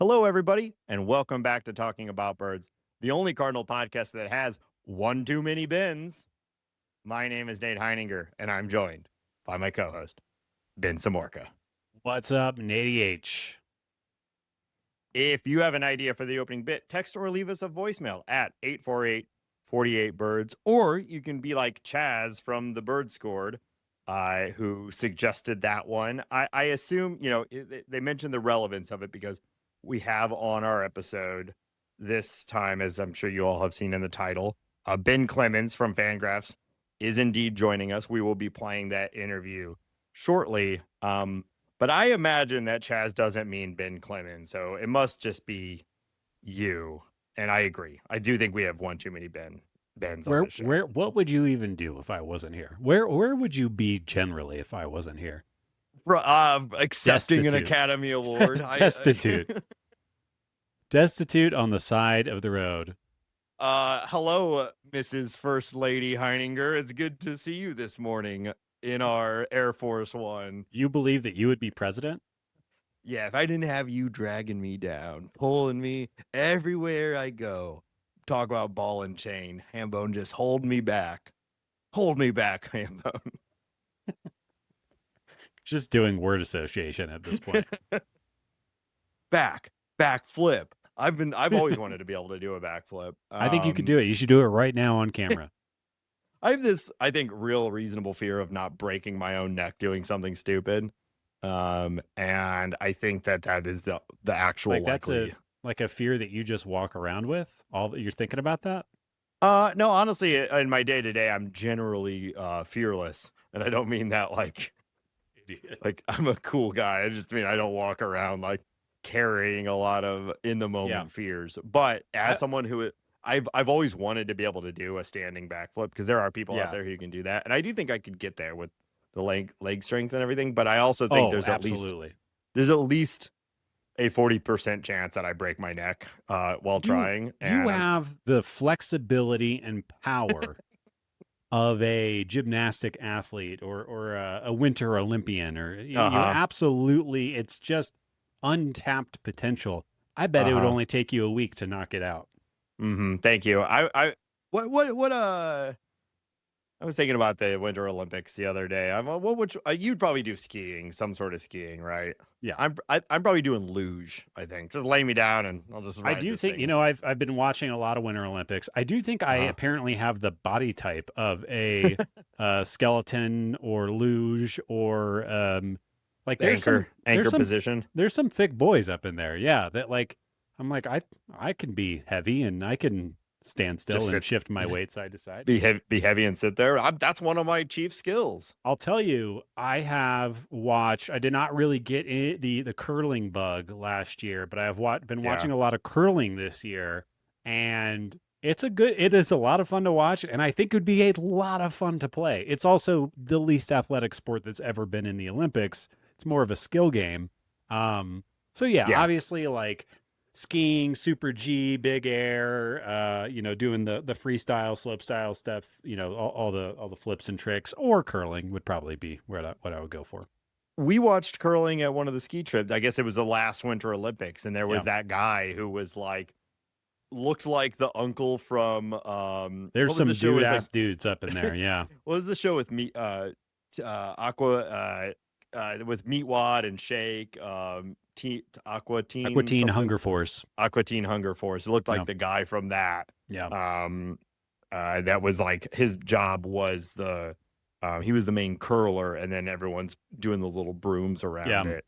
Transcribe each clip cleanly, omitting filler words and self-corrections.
Hello, everybody, and welcome back to Talking About Birds, the only Cardinal podcast that has one too many bins. My name is Nate Heininger, and I'm joined by my co-host, Ben Samorka. What's up, Nate H? If you have an idea for the opening bit, text or leave us a voicemail at 848-48-BIRDS, or you can be like Chaz from the Bird Scored, who suggested that one. I assume, they mentioned the relevance of it because we have on our episode this time, as I'm sure you all have seen in the title, Ben Clemens from FanGraphs is indeed joining us. We will be playing that interview shortly. But I imagine that Chaz doesn't mean Ben Clemens, so it must just be you. And I agree. I do think we have one too many Bens on the show. What would you even do if I wasn't here? Where would you be generally if I wasn't here? Accepting an Destitute. Academy Award. Destitute. Destitute on the side of the road. Hello, Mrs. First Lady Heininger. It's good to see you this morning in our Air Force One. You believe that you would be president? Yeah, if I didn't have you dragging me down, pulling me everywhere I go, talk about ball and chain, Hambone, just hold me back. Hold me back, Hambone. Just doing word association at this point. back flip. I've always wanted to be able to do a backflip. I think you could do it. You should do it right now on camera. I have this, I think, real reasonable fear of not breaking my own neck doing something stupid. And I think that is the actual likely. Like a fear that you just walk around with? All that you're thinking about that? No, honestly, in my day to day, I'm generally fearless, and I don't mean that like I'm a cool guy. I just mean I don't walk around like carrying a lot of in the moment fears. But as someone who I've always wanted to be able to do a standing backflip, because there are people out there who can do that, and I do think I could get there with the leg strength and everything. But I also think there's at least a 40% chance that I break my neck while trying. You have the flexibility and power of a gymnastic athlete or a winter Olympian, or you absolutely, it's just untapped potential. I bet it would only take you a week to knock it out. Thank you. I was thinking about the Winter Olympics the other day. You'd probably do skiing, some sort of skiing, right? Yeah, I'm probably doing luge. I think just lay me down and I'll just. I do think thing. I've been watching a lot of Winter Olympics. I do think I apparently have the body type of a skeleton or luge or like anchor position. There's some thick boys up in there. Yeah, that like I'm like I can be heavy and I can stand still and shift my weight side to side. Be heavy and sit there. That's one of my chief skills. I'll tell you, I have watched. I did not really get the curling bug last year, but I have been watching a lot of curling this year, and it is a lot of fun to watch, and I think it would be a lot of fun to play. It's also the least athletic sport that's ever been in the Olympics. It's more of a skill game. So obviously like skiing, super G, big air, doing the freestyle, slope style stuff, all the flips and tricks, or curling would probably be what I would go for. We watched curling at one of the ski trips. I guess it was the last Winter Olympics, and there was that guy who was like, looked like the uncle from there's some dude ass dudes up in there. Yeah. What was the show with me Aqua with Meatwad and Shake Aqua Teen Hunger Force. Aqua Teen Hunger Force. It looked like the guy from that. Yeah. That was like his job was he was the main curler, and then everyone's doing the little brooms around it.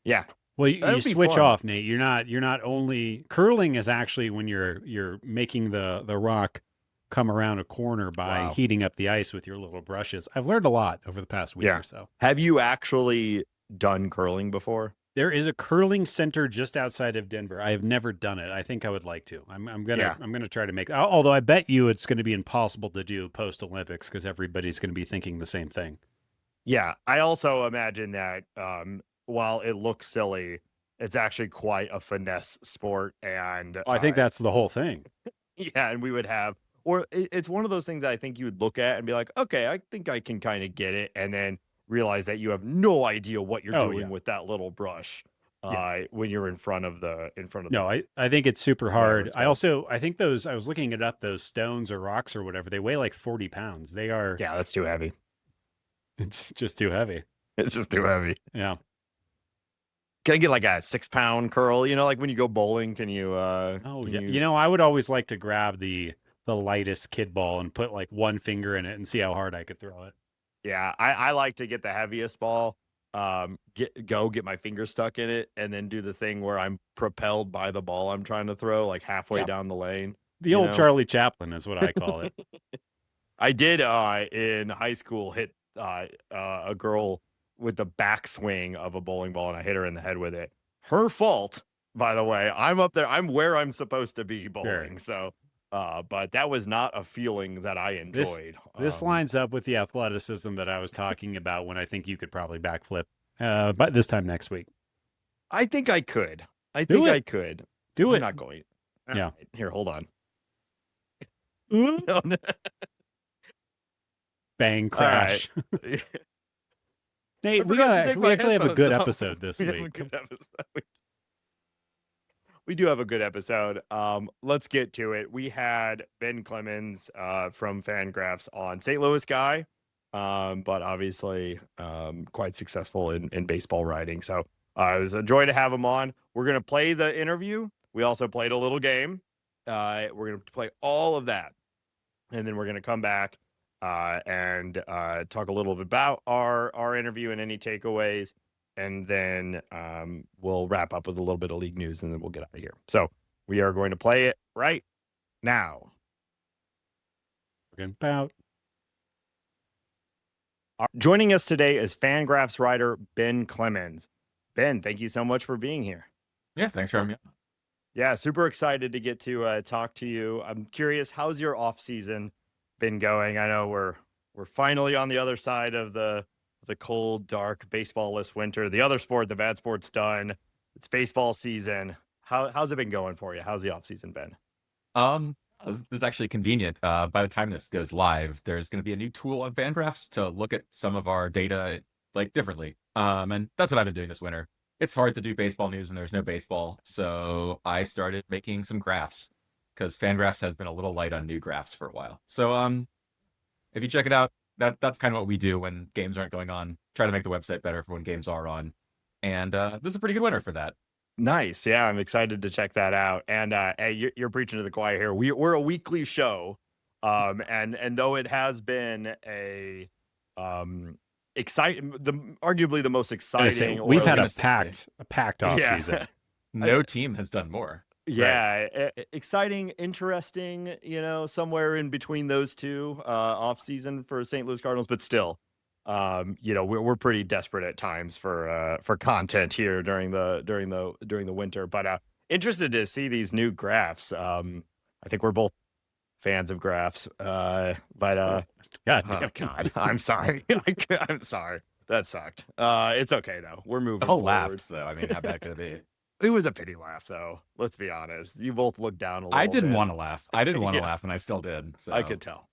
Yeah. Well, you switch off, Nate. You're not only curling is actually when you're making the rock come around a corner by heating up the ice with your little brushes. I've learned a lot over the past week or so. Have you actually done curling before? There is a curling center just outside of Denver. I have never done it. I think I would like to. I'm gonna try to make. Although I bet you it's going to be impossible to do post Olympics because everybody's going to be thinking the same thing. Yeah, I also imagine that while it looks silly, it's actually quite a finesse sport, and I think that's the whole thing. Yeah, and we would have, or it's one of those things that I think you would look at and be like, okay, I think I can kind of get it, and then realize that you have no idea what you're doing with that little brush. when you're in front of the No, I think it's super whatever hard. it's I called. also I think those I was looking it up, those stones or rocks or whatever, they weigh like 40 pounds. They are Yeah, that's too heavy. it's just too heavy. It's just too heavy. Yeah. Can I get like a 6-pound curl? You know, like when you go bowling, can you Oh can yeah. you You know, I would always like to grab the lightest kid ball and put like one finger in it and see how hard I could throw it. Yeah, I like to get the heaviest ball, get my finger stuck in it, and then do the thing where I'm propelled by the ball I'm trying to throw, like halfway Yeah. down the lane. The You old know, Charlie Chaplin is what I call it. I did in high school hit a girl with the backswing of a bowling ball, and I hit her in the head with it. Her fault, by the way. I'm up there. I'm where I'm supposed to be bowling. Sure. So, but that was not a feeling that I enjoyed. This lines up with the athleticism that I was talking about when I think you could probably backflip but this time next week. I think I could. I Do think it. I could. Do I'm it. not going. Yeah. Right, here, hold on. Bang, crash. Right. Nate, we actually have a good episode this we week. Have a good episode. We do have a good episode. Let's get to it. We had Ben Clemens from FanGraphs on, St. Louis guy, but obviously quite successful in baseball writing. So it was a joy to have him on. We're going to play the interview. We also played a little game. We're going to play all of that. And then we're going to come back and talk a little bit about our interview and any takeaways. And then we'll wrap up with a little bit of league news, and then we'll get out of here. So we are going to play it right now. About. Joining us today is FanGraphs writer Ben Clemens. Ben, thank you so much for being here. Yeah, thanks for having me. Yeah, super excited to get to talk to you. I'm curious, how's your off season been going? I know we're finally on the other side of the cold, dark, baseball-less winter. The other sport, the bad sport's done. It's baseball season. How's it been going for you? How's the off season been? This is actually convenient. By the time this goes live, there's going to be a new tool on FanGraphs to look at some of our data like differently. And that's what I've been doing this winter. It's hard to do baseball news when there's no baseball, so I started making some graphs because FanGraphs has been a little light on new graphs for a while. So if you check it out, that's kind of what we do when games aren't going on. Try to make the website better for when games are on. And this is a pretty good winter for that. Nice. Yeah, I'm excited to check that out. And hey, you're preaching to the choir here. We're a weekly show. And though it has been a arguably the most exciting. We've had a packed off season. No team has done more. Yeah, right. Exciting, interesting, somewhere in between those two off season for St. Louis Cardinals, but still, we're pretty desperate at times for content here during the winter. But interested to see these new graphs. I think we're both fans of graphs. God, I'm sorry. I'm sorry. That sucked. It's okay though. We're moving forward. Laugh. So I mean, how bad could it be? It was a pity laugh, though. Let's be honest. You both looked down a little I didn't bit. want to laugh. I didn't want to laugh, and I still did. So. I could tell.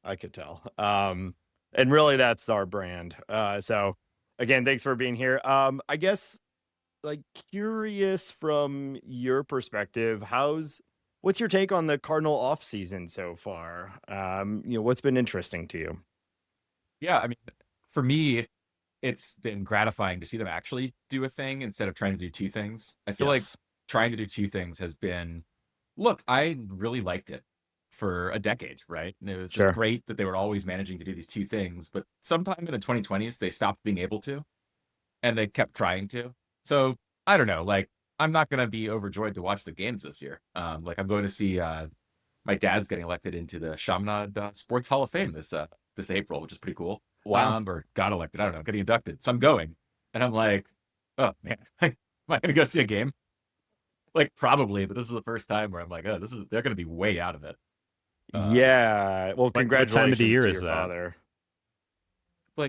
And really, that's our brand. So, again, thanks for being here. I guess, curious from your perspective, what's your take on the Cardinal off season so far? What's been interesting to you? Yeah, I mean, for me, it's been gratifying to see them actually do a thing instead of trying to do two things. I feel like trying to do two things has been, look, I really liked it for a decade, right? And it was just great that they were always managing to do these two things, but sometime in the 2020s, they stopped being able to, and they kept trying to. So I don't know, I'm not going to be overjoyed to watch the games this year. I'm going to see my dad's getting elected into the Chaminade Sports Hall of Fame this April, which is pretty cool. Wow. Or got elected. I don't know, getting inducted. So I'm going. And I'm like, oh man, am I going to go see a game? Probably, but this is the first time where I'm like, oh, they're going to be way out of it. Yeah. Well, congratulations what time of the year to is your that? Father.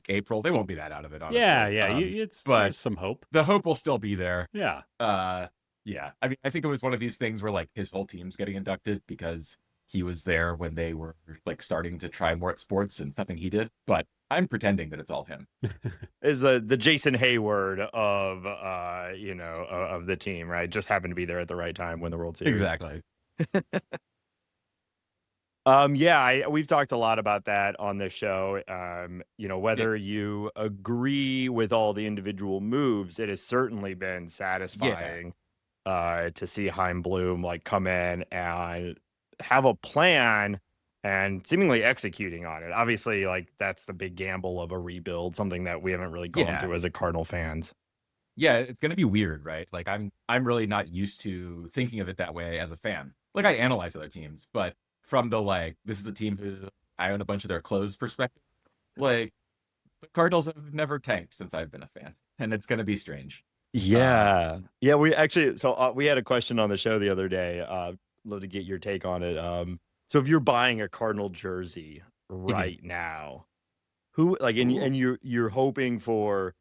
April. They won't be that out of it, honestly. Yeah. But there's some hope. The hope will still be there. Yeah. Yeah. I mean, I think it was one of these things where his whole team's getting inducted because he was there when they were like starting to try more at sports, and it's nothing he did, but I'm pretending that it's all him. Is the Jason Hayward of of the team, right? Just happened to be there at the right time when the World Series. Exactly. We've talked a lot about that on this show. Whether you agree with all the individual moves, it has certainly been satisfying to see Chaim Bloom like come in and have a plan and seemingly executing on it. Obviously, like that's the big gamble of a rebuild, something that we haven't really gone through as a Cardinal fans. Yeah, it's gonna be weird, right? Like I'm really not used to thinking of it that way as a fan. Like I analyze other teams, but from the like, this is a team who I own a bunch of their clothes perspective. Like the Cardinals have never tanked since I've been a fan, and it's gonna be strange. Yeah. We actually, we had a question on the show the other day. Love to get your take on it. So if you're buying a Cardinal jersey right now, who like, and you're hoping for,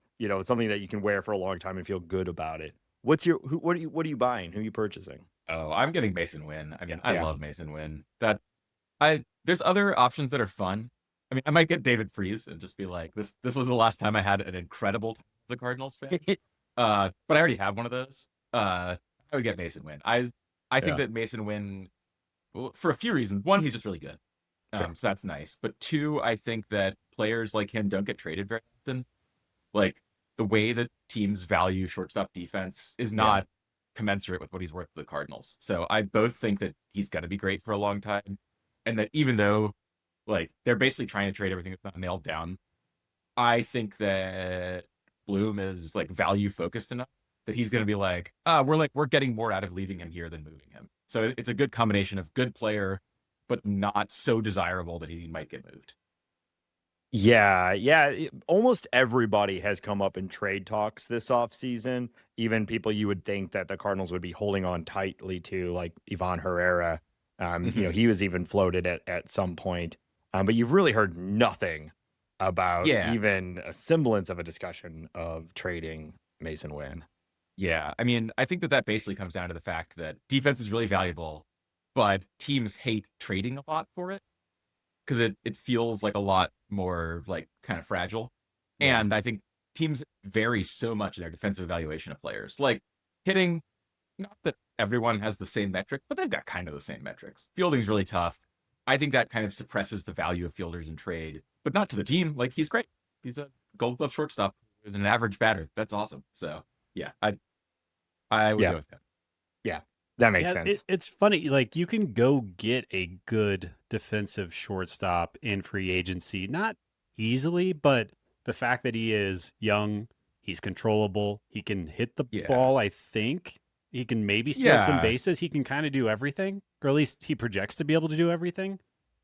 something that you can wear for a long time and feel good about it. What are you buying? Who are you purchasing? Oh, I'm getting Mason Wynn. I mean, I love Mason Wynn. There's other options that are fun. I mean, I might get David Freese and just be like, this was the last time I had an incredible time as a Cardinals fan. But I already have one of those. I would get Mason Wynn. I think that Mason Wynn, well, for a few reasons. One, he's just really good. So that's nice. But two, I think that players like him don't get traded very often. Like the way that teams value shortstop defense is not commensurate with what he's worth to the Cardinals. So I both think that he's going to be great for a long time. And that even though like they're basically trying to trade everything that's not nailed down, I think that Bloom is like value focused enough that he's going to be like, we're getting more out of leaving him here than moving him. So it's a good combination of good player, but not so desirable that he might get moved. Yeah. Almost everybody has come up in trade talks this offseason. Even people you would think that the Cardinals would be holding on tightly to, like Ivan Herrera. He was even floated at some point. But you've really heard nothing about even a semblance of a discussion of trading Mason Wynn. Yeah, I mean, I think that basically comes down to the fact that defense is really valuable, but teams hate trading a lot for it because it feels like a lot more like kind of fragile. Yeah. And I think teams vary so much in their defensive evaluation of players. Like hitting, not that everyone has the same metric, but they've got kind of the same metrics. Fielding's really tough. I think that kind of suppresses the value of fielders in trade, but not to the team. Like he's great. He's a Gold Glove shortstop with an average batter. That's awesome. So yeah, I would go with that. Yeah, that makes sense. It's funny. Like you can go get a good defensive shortstop in free agency, not easily, but the fact that he is young, he's controllable, he can hit the ball. I think he can maybe steal some bases. He can kind of do everything, or at least he projects to be able to do everything.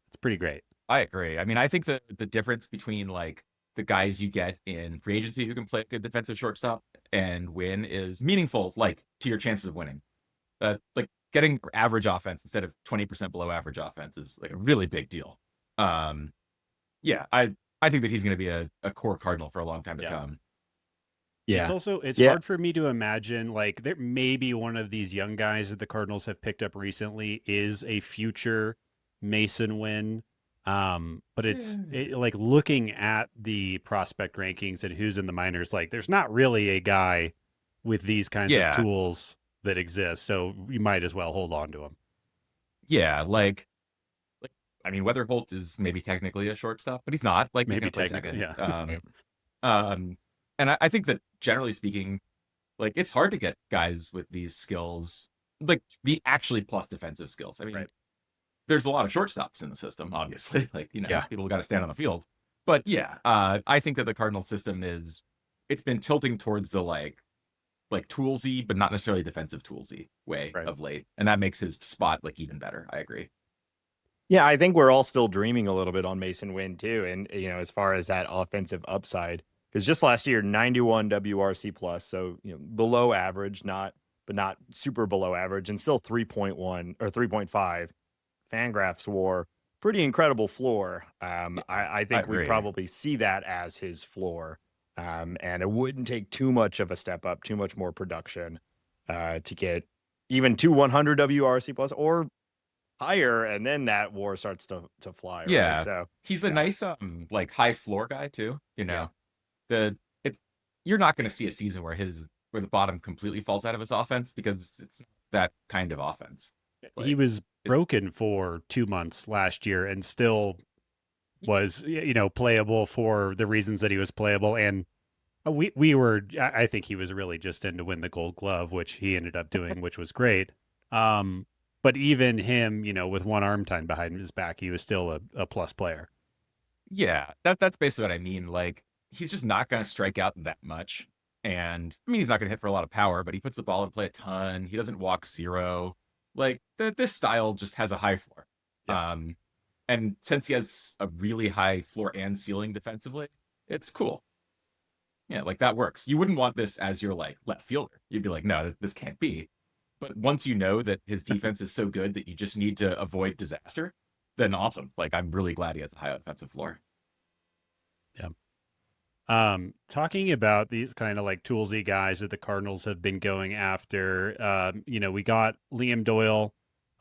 It's pretty great. I agree. I mean, I think the difference between like the guys you get in free agency who can play a good defensive shortstop and win is meaningful, like to your chances of winning. Like getting average offense instead of 20% below average offense is like a really big deal. I think that he's going to be a core Cardinal for a long time to come. Yeah. It's hard for me to imagine like there maybe one of these young guys that the Cardinals have picked up recently is a future Mason Wynn. But it's like looking at the prospect rankings and who's in the minors, like there's not really a guy with these kinds of tools that exist. So you might as well hold on to him. Yeah. Like, I mean, Weatherholt is maybe technically a shortstop, but he's not. Like maybe technically. And I think that generally speaking, like it's hard to get guys with these skills, like the actually plus defensive skills. I mean, there's a lot of shortstops in the system, obviously. Like, people got to stand on the field. But I think that the Cardinal system it's been tilting towards the like toolsy, but not necessarily defensive toolsy way of late. And that makes his spot like even better. I agree. Yeah, I think we're all still dreaming a little bit on Mason Wynn too. And, as far as that offensive upside, because just last year, 91 WRC plus. So, below average, but not super below average, and still 3.1 or 3.5. FanGraphs wore pretty incredible floor. I think we probably see that as his floor. And it wouldn't take too much of a step up, too much more production to get even to 100 WRC plus, or higher, and then that war starts to fly, right? Yeah. So He's a nice like high floor guy too, you know. The it's You're not going to see a season where the bottom completely falls out of his offense because it's not that kind of offense. He Like was broken for 2 months last year and still was, playable for the reasons that he was playable. And I think he was really just in to win the Gold Glove, which he ended up doing, which was great. But even him, with one arm tied behind his back, he was still a plus player. Yeah, that's basically what I mean. Like, he's just not going to strike out that much. And I mean, he's not going to hit for a lot of power, but he puts the ball in play a ton. He doesn't walk zero. Like, this style just has a high floor. Yeah. And since he has a really high floor and ceiling defensively, it's cool. Yeah, like that works. You wouldn't want this as your like left fielder. You'd be like, no, this can't be. But once you know that his defense is so good that you just need to avoid disaster, then awesome. Like, I'm really glad he has a high offensive floor. Yeah. Talking about these kind of like toolsy guys that the Cardinals have been going after, we got Liam Doyle,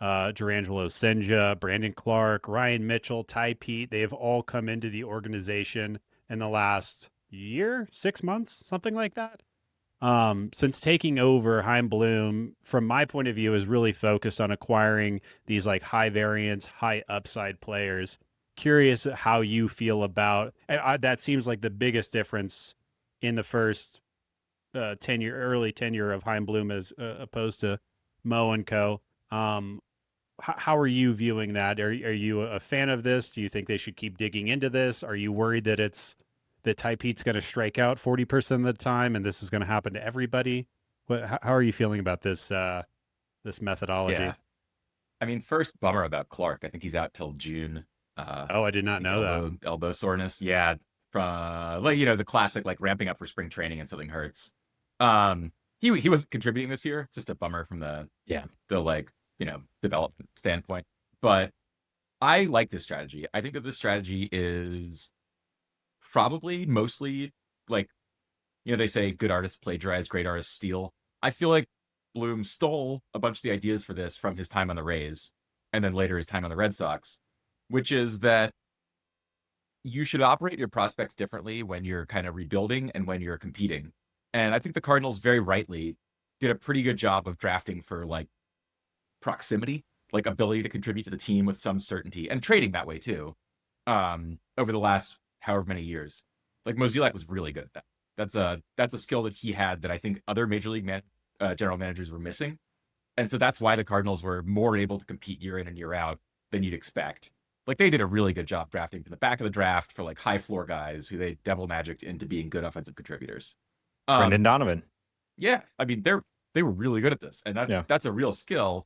Jurrangelo Cijntje, Brandon Clark, Ryan Mitchell, Ty Pete. They have all come into the organization in the last year, 6 months, something like that. Since taking over, Chaim Bloom, from my point of view, is really focused on acquiring these like high variance, high upside players. Curious how you feel about that. Seems like the biggest difference in the first early tenure of Chaim Bloom as opposed to Mo and Co. How are you viewing that? Are you a fan of this? Do you think they should keep digging into this? Are you worried that Ty Pete's going to strike out 40% of the time and this is going to happen to everybody? How are you feeling about this methodology? Yeah. I mean, first, bummer about Clark. I think he's out till June. I did not know that. Elbow soreness. Yeah. From the classic, like ramping up for spring training and something hurts. He wasn't contributing this year. It's just a bummer from the development standpoint. But I like this strategy. I think that this strategy is probably mostly like, they say good artists plagiarize, great artists steal. I feel like Bloom stole a bunch of the ideas for this from his time on the Rays and then later his time on the Red Sox, which is that you should operate your prospects differently when you're kind of rebuilding and when you're competing. And I think the Cardinals very rightly did a pretty good job of drafting for like proximity, like ability to contribute to the team with some certainty, and trading that way too. Over the last however many years, like Mozeliak was really good at that. That's a skill that he had that I think other major league general managers were missing. And so that's why the Cardinals were more able to compete year in and year out than you'd expect. Like, they did a really good job drafting from the back of the draft for like high floor guys who they devil magicked into being good offensive contributors. Brendan Donovan. Yeah, I mean, they were really good at this, and that's a real skill.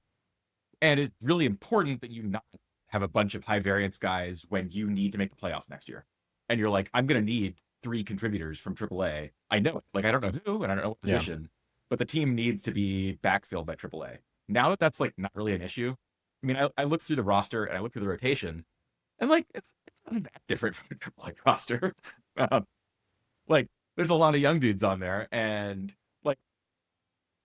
And it's really important that you not have a bunch of high variance guys when you need to make the playoffs next year. And you're like, I'm going to need 3 contributors from AAA. I know it. Like, I don't know who, and I don't know what position, but the team needs to be backfilled by AAA. Now that that's like not really an issue. I mean, I look through the roster and I look through the rotation, and like, it's not that different from a AAA roster. Like, there's a lot of young dudes on there, and like,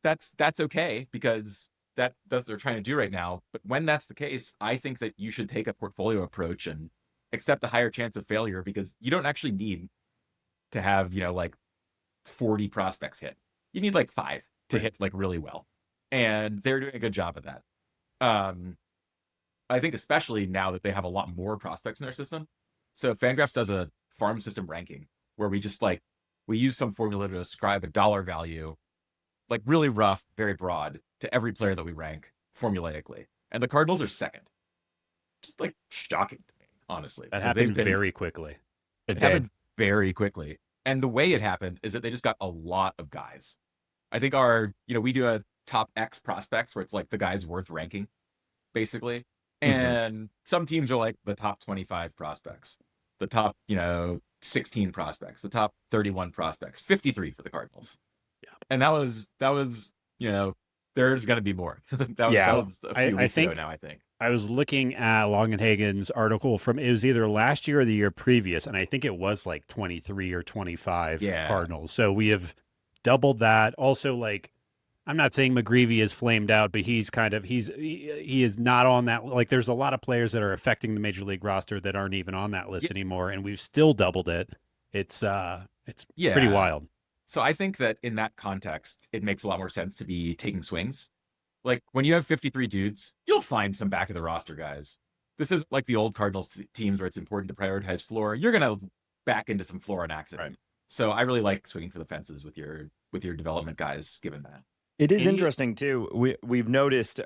that's okay because that's what they're trying to do right now. But when that's the case, I think that you should take a portfolio approach and accept a higher chance of failure, because you don't actually need to have, like 40 prospects hit. You need like 5 to hit like really well. And they're doing a good job of that. I think especially now that they have a lot more prospects in their system. So FanGraphs does a farm system ranking where we just like, we use some formula to ascribe a dollar value, like really rough, very broad, to every player that we rank formulaically. And the Cardinals are second. Just like shocking to me, honestly. That happened very quickly. It happened very quickly. And the way it happened is that they just got a lot of guys. I think we do a top X prospects where it's like the guys worth ranking, basically. And some teams are like the top 25 prospects, the top, 16 prospects, the top 31 prospects, 53 for the Cardinals. Yeah. And that was, there's going to be more. that was a few weeks ago now, I think. I was looking at Longenhagen's article it was either last year or the year previous, and I think it was like 23 or 25 Cardinals. So we have doubled that. Also, like, I'm not saying McGreevy is flamed out, but he's kind of he is not on that. Like, there's a lot of players that are affecting the major league roster that aren't even on that list anymore, and we've still doubled it. It's pretty Yeah. wild. So I think that in that context, it makes a lot more sense to be taking swings. Like when you have 53 dudes, you'll find some back of the roster guys. This is like the old Cardinals teams where it's important to prioritize floor. You're gonna back into some floor on accident. Right. So I really like swinging for the fences with your development guys, given that. It is interesting too. We've noticed,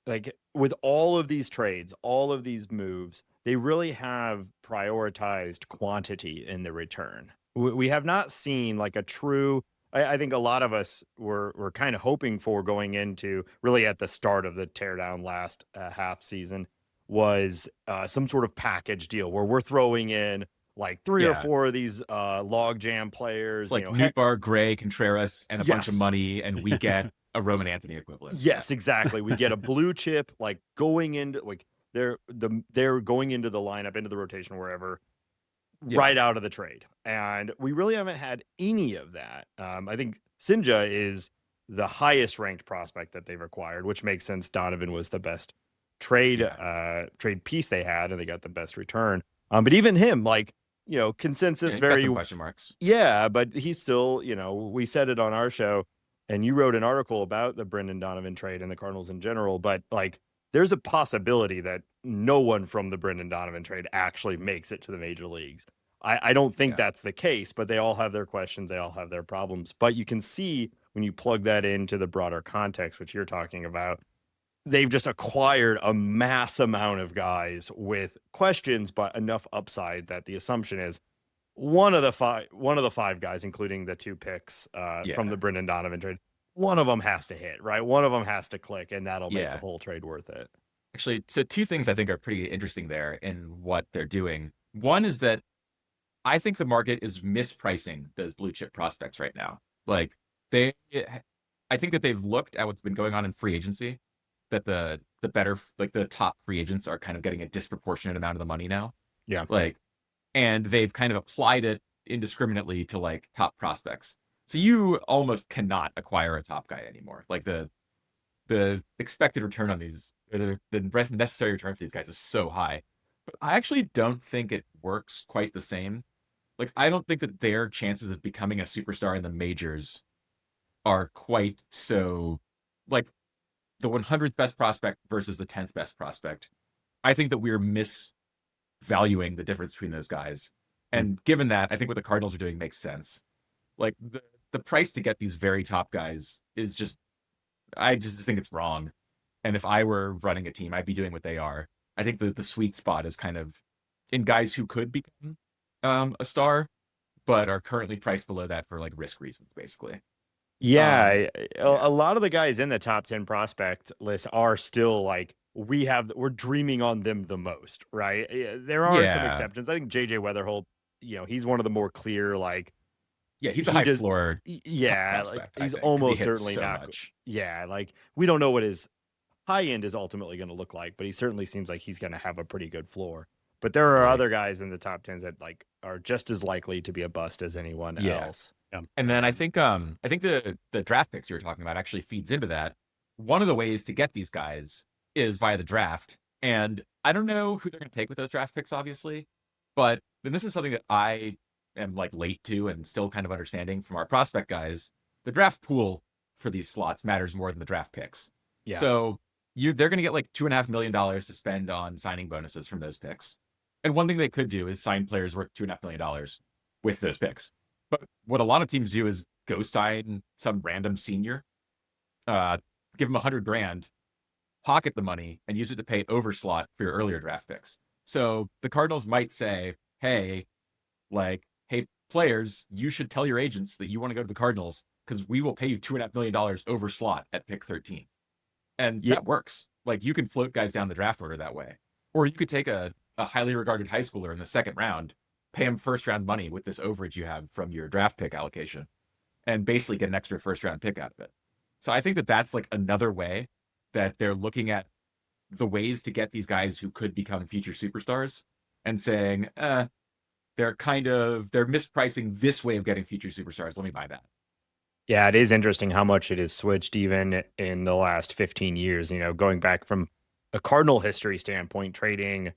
like with all of these trades, all of these moves, they really have prioritized quantity in the return. We have not seen like a true. I think a lot of us were kind of hoping for going into really at the start of the teardown last half season was some sort of package deal where we're throwing in like three or four of these logjam players, it's like Nootbaar, Gray, Contreras, and a bunch of money, and we get a Roman Anthony equivalent. Yes, exactly. We get a blue chip like going into like they're going into the lineup, into the rotation, wherever, right out of the trade, and we really haven't had any of that. I think Cijntje is the highest ranked prospect that they've acquired, which makes sense. Donovan was the best trade piece they had, and they got the best return. But even him, like, consensus very some question marks. Yeah, but he's still, we said it on our show, and you wrote an article about the Brendan Donovan trade and the Cardinals in general. But like, there's a possibility that no one from the Brendan Donovan trade actually makes it to the major leagues. I don't think that's the case, but they all have their questions. They all have their problems. But you can see when you plug that into the broader context, which you're talking about, they've just acquired a mass amount of guys with questions, but enough upside that the assumption is one of the five guys, including the two picks from the Brendan Donovan trade, one of them has to hit, right? One of them has to click, and that'll make the whole trade worth it. Actually, so two things I think are pretty interesting there in what they're doing. One is that I think the market is mispricing those blue chip prospects right now. Like I think that they've looked at what's been going on in free agency, that the better, like the top free agents are kind of getting a disproportionate amount of the money now. Yeah. Like, and they've kind of applied it indiscriminately to like top prospects. So you almost cannot acquire a top guy anymore. Like the expected return on these, or the necessary return for these guys is so high. But I actually don't think it works quite the same. Like, I don't think that their chances of becoming a superstar in the majors are quite so, like, the 100th best prospect versus the 10th best prospect. I think that we're misvaluing the difference between those guys. And given that, I think what the Cardinals are doing makes sense. Like, the price to get these very top guys is just, I just think it's wrong. And if I were running a team, I'd be doing what they are. I think the sweet spot is kind of in guys who could become a star, but are currently priced below that for like risk reasons, basically. Yeah, a lot of the guys in the top 10 prospect list are still like, we're dreaming on them the most, right? There are some exceptions. I think JJ Weatherholt, he's one of the more clear, like, he's a high floor. Yeah, like he's almost certainly not. Much. Yeah, like we don't know what his high end is ultimately going to look like, but he certainly seems like he's going to have a pretty good floor. But there are other guys in the top 10s that like are just as likely to be a bust as anyone else. Yeah. And then I think the draft picks you were talking about actually feeds into that. One of the ways to get these guys is via the draft. And I don't know who they're going to take with those draft picks, obviously. But then this is something that I am like late to and still kind of understanding from our prospect guys. The draft pool for these slots matters more than the draft picks. Yeah. So they're going to get like $2.5 million to spend on signing bonuses from those picks. And one thing they could do is sign players worth $2.5 million with those picks. But what a lot of teams do is go sign some random senior, give them $100,000, pocket the money, and use it to pay overslot for your earlier draft picks. So the Cardinals might say, hey, players, you should tell your agents that you want to go to the Cardinals because we will pay you $2.5 million overslot at pick 13. And that works. Like, you can float guys down the draft order that way. Or you could take a highly regarded high schooler in the second round, pay him first round money with this overage you have from your draft pick allocation, and basically get an extra first round pick out of it. So I think that that's like another way that they're looking at the ways to get these guys who could become future superstars and saying, they're mispricing this way of getting future superstars. Let me buy that. Yeah, it is interesting how much it has switched even in the last 15 years. Going back from a Cardinal history standpoint, trading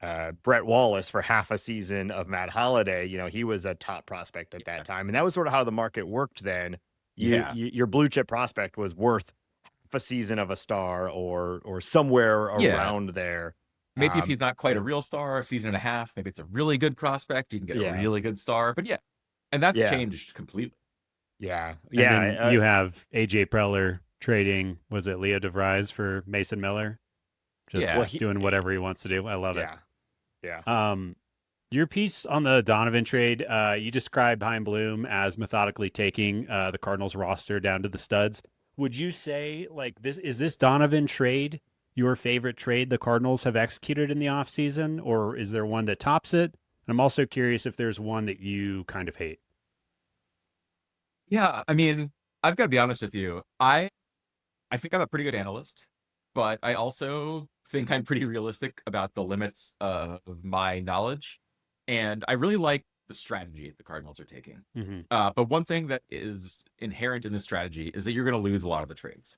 Brett Wallace for half a season of Matt Holliday. He was a top prospect at that time, and that was sort of how the market worked then. Your blue chip prospect was worth half a season of a star or somewhere around there. Maybe if he's not quite a real star, a season and a half, maybe it's a really good prospect. You can get a really good star. But and that's changed completely. Yeah. And then you have AJ Preller trading, was it Leo DeVries for Mason Miller? Just doing whatever he wants to do. I love it. Yeah. Your piece on the Donovan trade, you described Chaim Bloom as methodically taking the Cardinals roster down to the studs. Would you say is this Donovan trade your favorite trade the Cardinals have executed in the offseason, or is there one that tops it? And I'm also curious if there's one that you kind of hate. Yeah, I mean, I've got to be honest with you. I think I'm a pretty good analyst, but I also think I'm pretty realistic about the limits of my knowledge. And I really like the strategy the Cardinals are taking. Mm-hmm. But one thing that is inherent in this strategy is that you're going to lose a lot of the trades.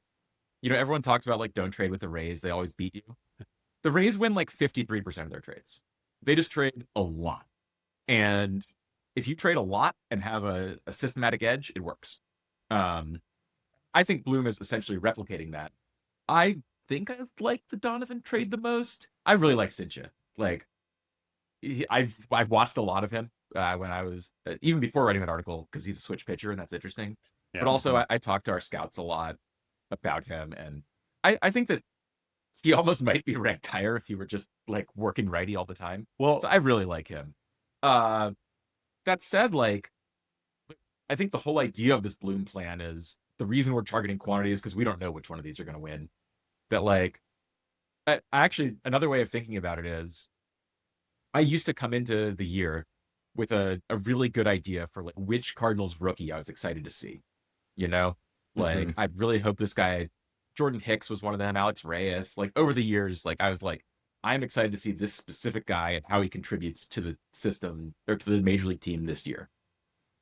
Everyone talks about don't trade with the Rays. They always beat you. The Rays win 53% of their trades. They just trade a lot. And if you trade a lot and have a systematic edge, it works. I think Bloom is essentially replicating that. I think I like the Donovan trade the most. I really like Cijntje. I've watched a lot of him when I was even before writing that article because he's a switch pitcher and that's interesting. Yeah. But also I talked to our scouts a lot about him, and I think that he almost might be ranked higher if he were just working righty all the time. Well, so I really like him. That said, I think the whole idea of this Bloom plan is the reason we're targeting quantity is because we don't know which one of these are going to win. That actually another way of thinking about it is I used to come into the year with a really good idea for which Cardinals rookie I was excited to see. I really hope this guy, Jordan Hicks was one of them, Alex Reyes. Over the years, I was I'm excited to see this specific guy and how he contributes to the system or to the major league team this year.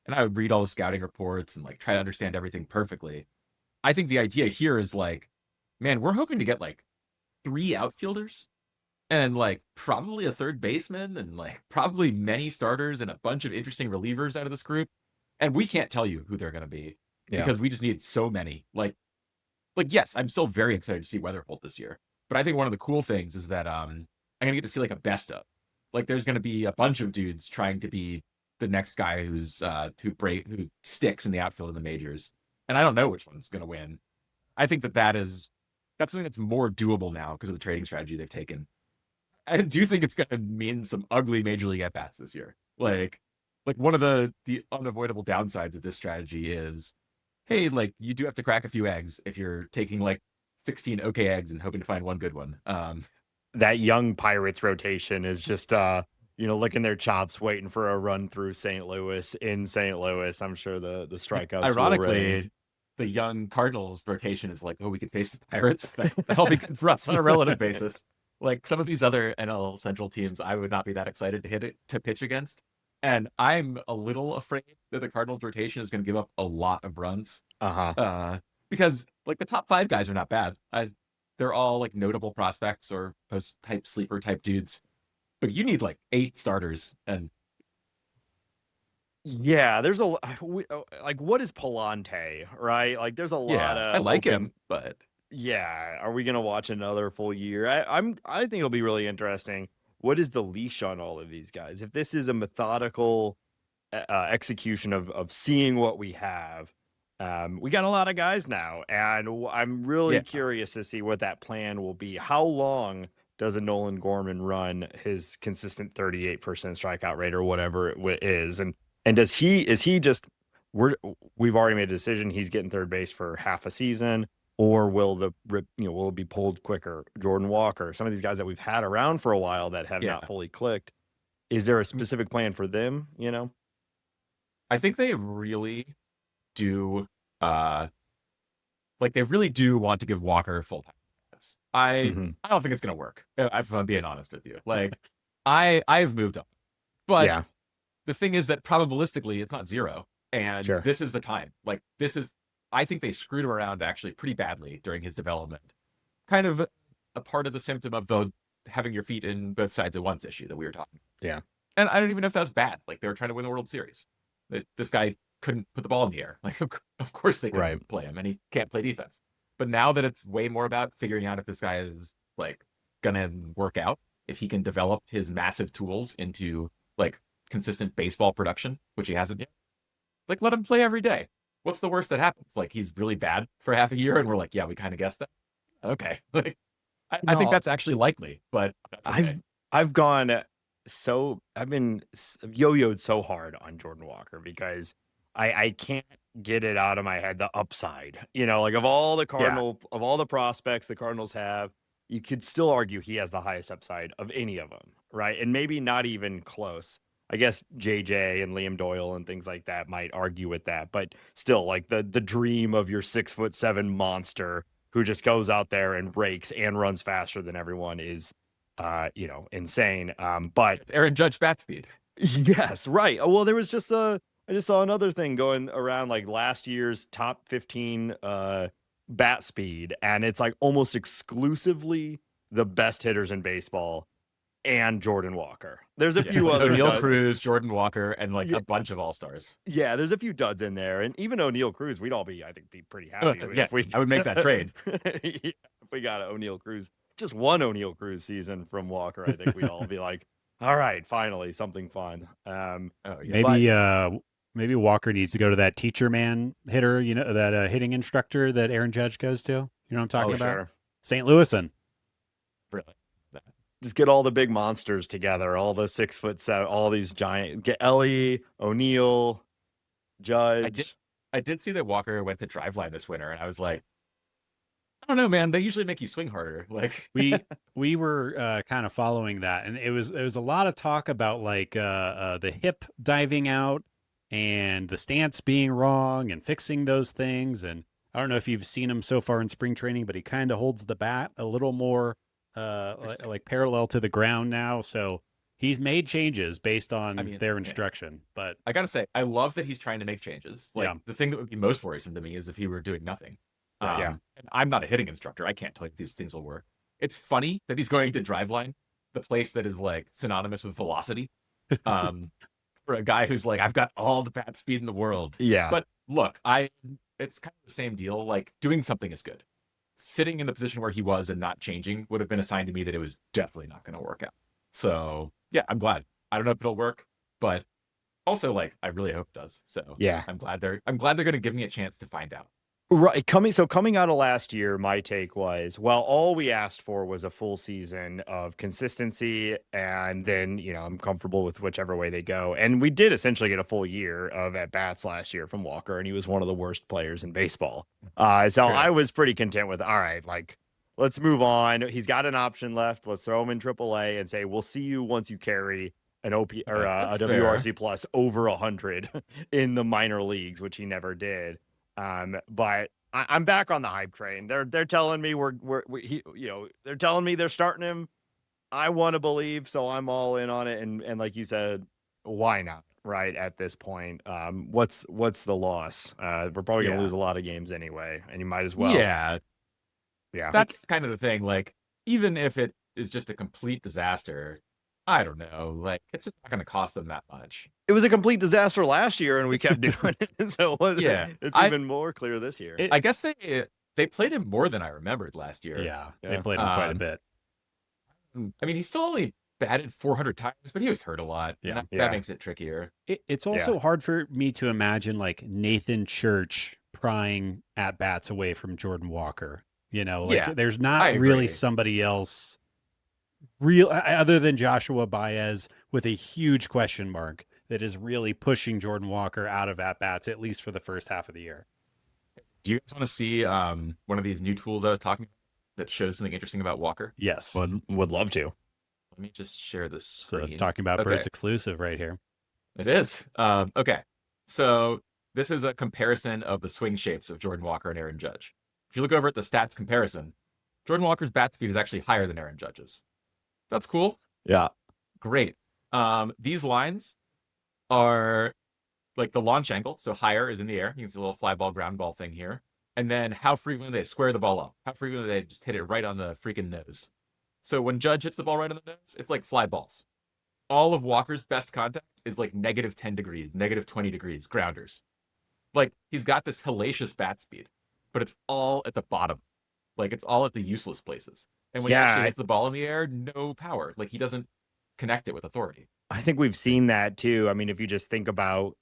And I would read all the scouting reports and try to understand everything perfectly. I think the idea here is man, we're hoping to get 3 outfielders and probably a third baseman and probably many starters and a bunch of interesting relievers out of this group. And we can't tell you who they're going to be because we just need so many. Yes, I'm still very excited to see Weatherholt this year. But I think one of the cool things is that I'm going to get to see a best of. There's going to be a bunch of dudes trying to be the next guy who sticks in the outfield in the majors. And I don't know which one's going to win. I think that's something that's more doable now because of the trading strategy they've taken. I do think it's going to mean some ugly major league at-bats this year. One of the unavoidable downsides of this strategy is, hey, you do have to crack a few eggs if you're taking 16 okay eggs and hoping to find one good one. That young Pirates rotation is just licking their chops, waiting for a run through St. Louis in St. Louis. I'm sure the strikeouts. Ironically, the young Cardinals rotation is we could face the Pirates. That'll be good for us on a relative basis. Some of these other NL Central teams, I would not be that excited to pitch against. And I'm a little afraid that the Cardinals rotation is going to give up a lot of runs. Because the top 5 guys are not bad. They're all notable prospects or post type sleeper type dudes. But you need 8 starters. And yeah, there's what is Palante, right? There's a lot of I like him, but yeah, are we gonna watch another full year? I think it'll be really interesting. What is the leash on all of these guys? If this is a methodical execution of seeing what we have, we got a lot of guys now, and I'm really curious to see what that plan will be. How long does a Nolan Gorman run his consistent 38% strikeout rate or whatever it is? And is he just we've already made a decision he's getting third base for half a season, or will it be pulled quicker? Jordan Walker, some of these guys that we've had around for a while that have not fully clicked. Is there a specific plan for them? I think they really do they really do want to give Walker full time. I don't think it's gonna work, if I'm being honest with you. I've moved on. But the thing is that probabilistically it's not 0. And Sure. this is the time. Like, I think they screwed him around actually pretty badly during his development. Kind of a part of the symptom of the having your feet in both sides at once issue that we were talking. Yeah. And I don't even know if that's bad. Like, they were trying to win the World Series. This guy couldn't put the ball in the air. Like, of course they couldn't play him, and he can't play defense. But now that it's way more about figuring out if this guy is, like, gonna work out, if he can develop his massive tools into, like, consistent baseball production, which he hasn't yet, like, let him play every day. What's the worst that happens? Like, he's really bad for half a year, and we're like, yeah, we kind of guessed that. Okay. Like, I think that's actually likely, but that's okay. I've been yo-yoed so hard on Jordan Walker because I can't get it out of my head the upside. Like of all the of all the prospects the Cardinals have, you could still argue he has the highest upside of any of them, right? And maybe not even close. I guess JJ and Liam Doyle and things like that might argue with that, but still, like the dream of your 6'7" monster who just goes out there and rakes and runs faster than everyone is, insane. But it's Aaron Judge bat speed. Yes, right. Well, there was just I just saw another thing going around, like last year's top 15 bat speed, and it's like almost exclusively the best hitters in baseball and Jordan Walker. There's a few other O'Neal Cruz, Jordan Walker, and like a bunch of all-stars. Yeah, there's a few duds in there, and even O'Neal Cruz, we'd all be, I think, pretty happy if I would make that trade. If we got O'Neal Cruz, just one O'Neal Cruz season from Walker, I think we'd all be like, all right, finally something fun. Maybe Walker needs to go to that teacher man hitter, that hitting instructor that Aaron Judge goes to. You know what I'm talking about? Sure. St. Louisan. Really? Just get all the big monsters together, all the 6'7", all these giant. Get Ellie, O'Neal, Judge. I did see that Walker went to Driveline this winter, and I was like, I don't know, man. They usually make you swing harder. Like we were kind of following that, and it was a lot of talk about like the hip diving out and the stance being wrong and fixing those things. And I don't know if you've seen him so far in spring training, but he kind of holds the bat a little more like parallel to the ground now. So he's made changes based on their instruction. But I gotta say, I love that he's trying to make changes. Like the thing that would be most worrisome to me is if he were doing nothing. And I'm not a hitting instructor. I can't tell you if these things will work. It's funny that he's going to Driveline, the place that is like synonymous with velocity. For a guy who's like, I've got all the bat speed in the world. Yeah. But look, it's kind of the same deal. Like, doing something is good. Sitting in the position where he was and not changing would have been a sign to me that it was definitely not going to work out. So yeah, I'm glad. I don't know if it'll work, but also like I really hope it does. So yeah, I'm glad they're going to give me a chance to find out. Right. Coming out of last year, my take was, well, all we asked for was a full season of consistency. And then, I'm comfortable with whichever way they go. And we did essentially get a full year of at-bats last year from Walker, and he was one of the worst players in baseball. So I was pretty content with, all right, like, let's move on. He's got an option left. Let's throw him in AAA and say, we'll see you once you carry an OP or a WRC plus over 100 in the minor leagues, which he never did. But I'm back on the hype train. They're telling me they're telling me they're starting him. I want to believe, so I'm all in on it. And like you said, why not? Right at this point, what's the loss? We're probably gonna lose a lot of games anyway, and you might as well. Yeah. That's kind of the thing. Like, even if it is just a complete disaster, I don't know. Like, it's just not going to cost them that much. It was a complete disaster last year, and we kept doing it. So it's even more clear this year. I guess they played him more than I remembered last year. Yeah. They played him quite a bit. I mean, he still only batted 400 times, but he was hurt a lot. Yeah, that makes it trickier. It's also hard for me to imagine like Nathan Church prying at bats away from Jordan Walker. There's not really somebody else other than Joshua Baez with a huge question mark that is really pushing Jordan Walker out of at-bats, at least for the first half of the year. Do you guys want to see one of these new tools I was talking about that shows something interesting about Walker? Yes. Would love to. Let me just share this screen. So talking about Birds exclusive right here. It is. Okay. So this is a comparison of the swing shapes of Jordan Walker and Aaron Judge. If you look over at the stats comparison, Jordan Walker's bat speed is actually higher than Aaron Judge's. That's cool. Yeah. Great. These lines are like the launch angle, so higher is in the air. You can see a little fly ball, ground ball thing here. And then how frequently they square the ball up. How frequently they just hit it right on the freaking nose. So when Judge hits the ball right on the nose, it's like fly balls. All of Walker's best contact is like negative 10 degrees, negative 20 degrees, grounders. Like, he's got this hellacious bat speed, but it's all at the bottom. Like, it's all at the useless places. And when he actually hits the ball in the air, no power. Like, he doesn't connect it with authority. I think we've seen that too. I mean, if you just think about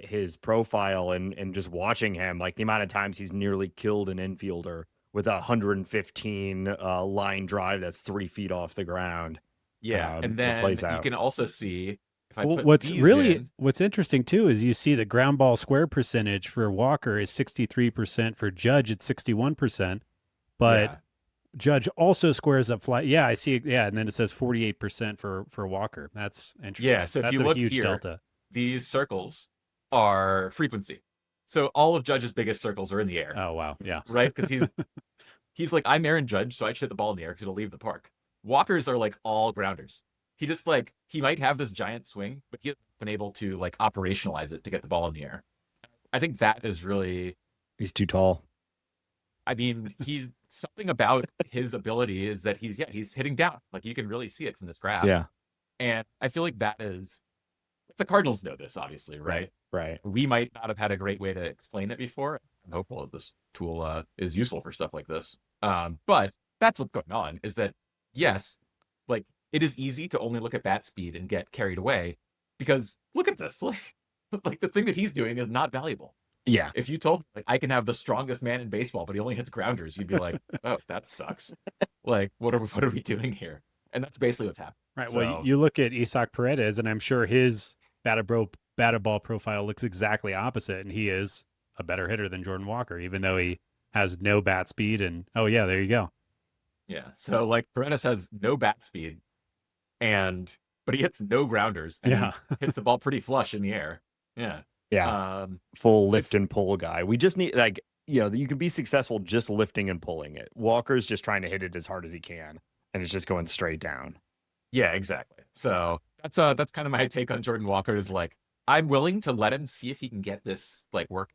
his profile and just watching him, like the amount of times he's nearly killed an infielder with a 115 line drive that's 3 feet off the ground. Yeah, and then you can also see if I put what's interesting too is you see the ground ball square percentage for Walker is 63%, for Judge it's 61%, but Judge also squares up fly. Yeah, I see. Yeah, and then it says 48% for Walker. That's interesting. Yeah, so if that's you look huge here, delta. These circles are frequency. So all of Judge's biggest circles are in the air. Oh wow, yeah, right, because he's like, I'm Aaron Judge, so I should hit the ball in the air because it'll leave the park. Walkers are like all grounders. He just like, he might have this giant swing, but he hasn't been able to like operationalize it to get the ball in the air. I think that is really, he's too tall. I mean, something about his ability is that he's hitting down. Like, you can really see it from this graph. Yeah. And I feel like that is, the Cardinals know this, obviously, right? Right. We might not have had a great way to explain it before. I'm hopeful that this tool is useful for stuff like this. But that's what's going on, is that, yes, like, it is easy to only look at bat speed and get carried away, because look at this. Like the thing that he's doing is not valuable. Yeah. If you told me, like, I can have the strongest man in baseball, but he only hits grounders, you'd be like, oh, that sucks. Like, what are we doing here? And that's basically what's happening. Right. So, well, you look at Isaac Paredes, and I'm sure his batted ball profile looks exactly opposite, and he is a better hitter than Jordan Walker, even though he has no bat speed. And oh yeah, there you go. Yeah. So like Paredes has no bat speed, but he hits no grounders. And hits the ball pretty flush in the air. Yeah. Yeah. Full lift and pull guy. We just need, like, you can be successful just lifting and pulling it. Walker's just trying to hit it as hard as he can, and it's just going straight down. Yeah, exactly. So that's kind of my take on Jordan Walker, is like, I'm willing to let him see if he can get this like work.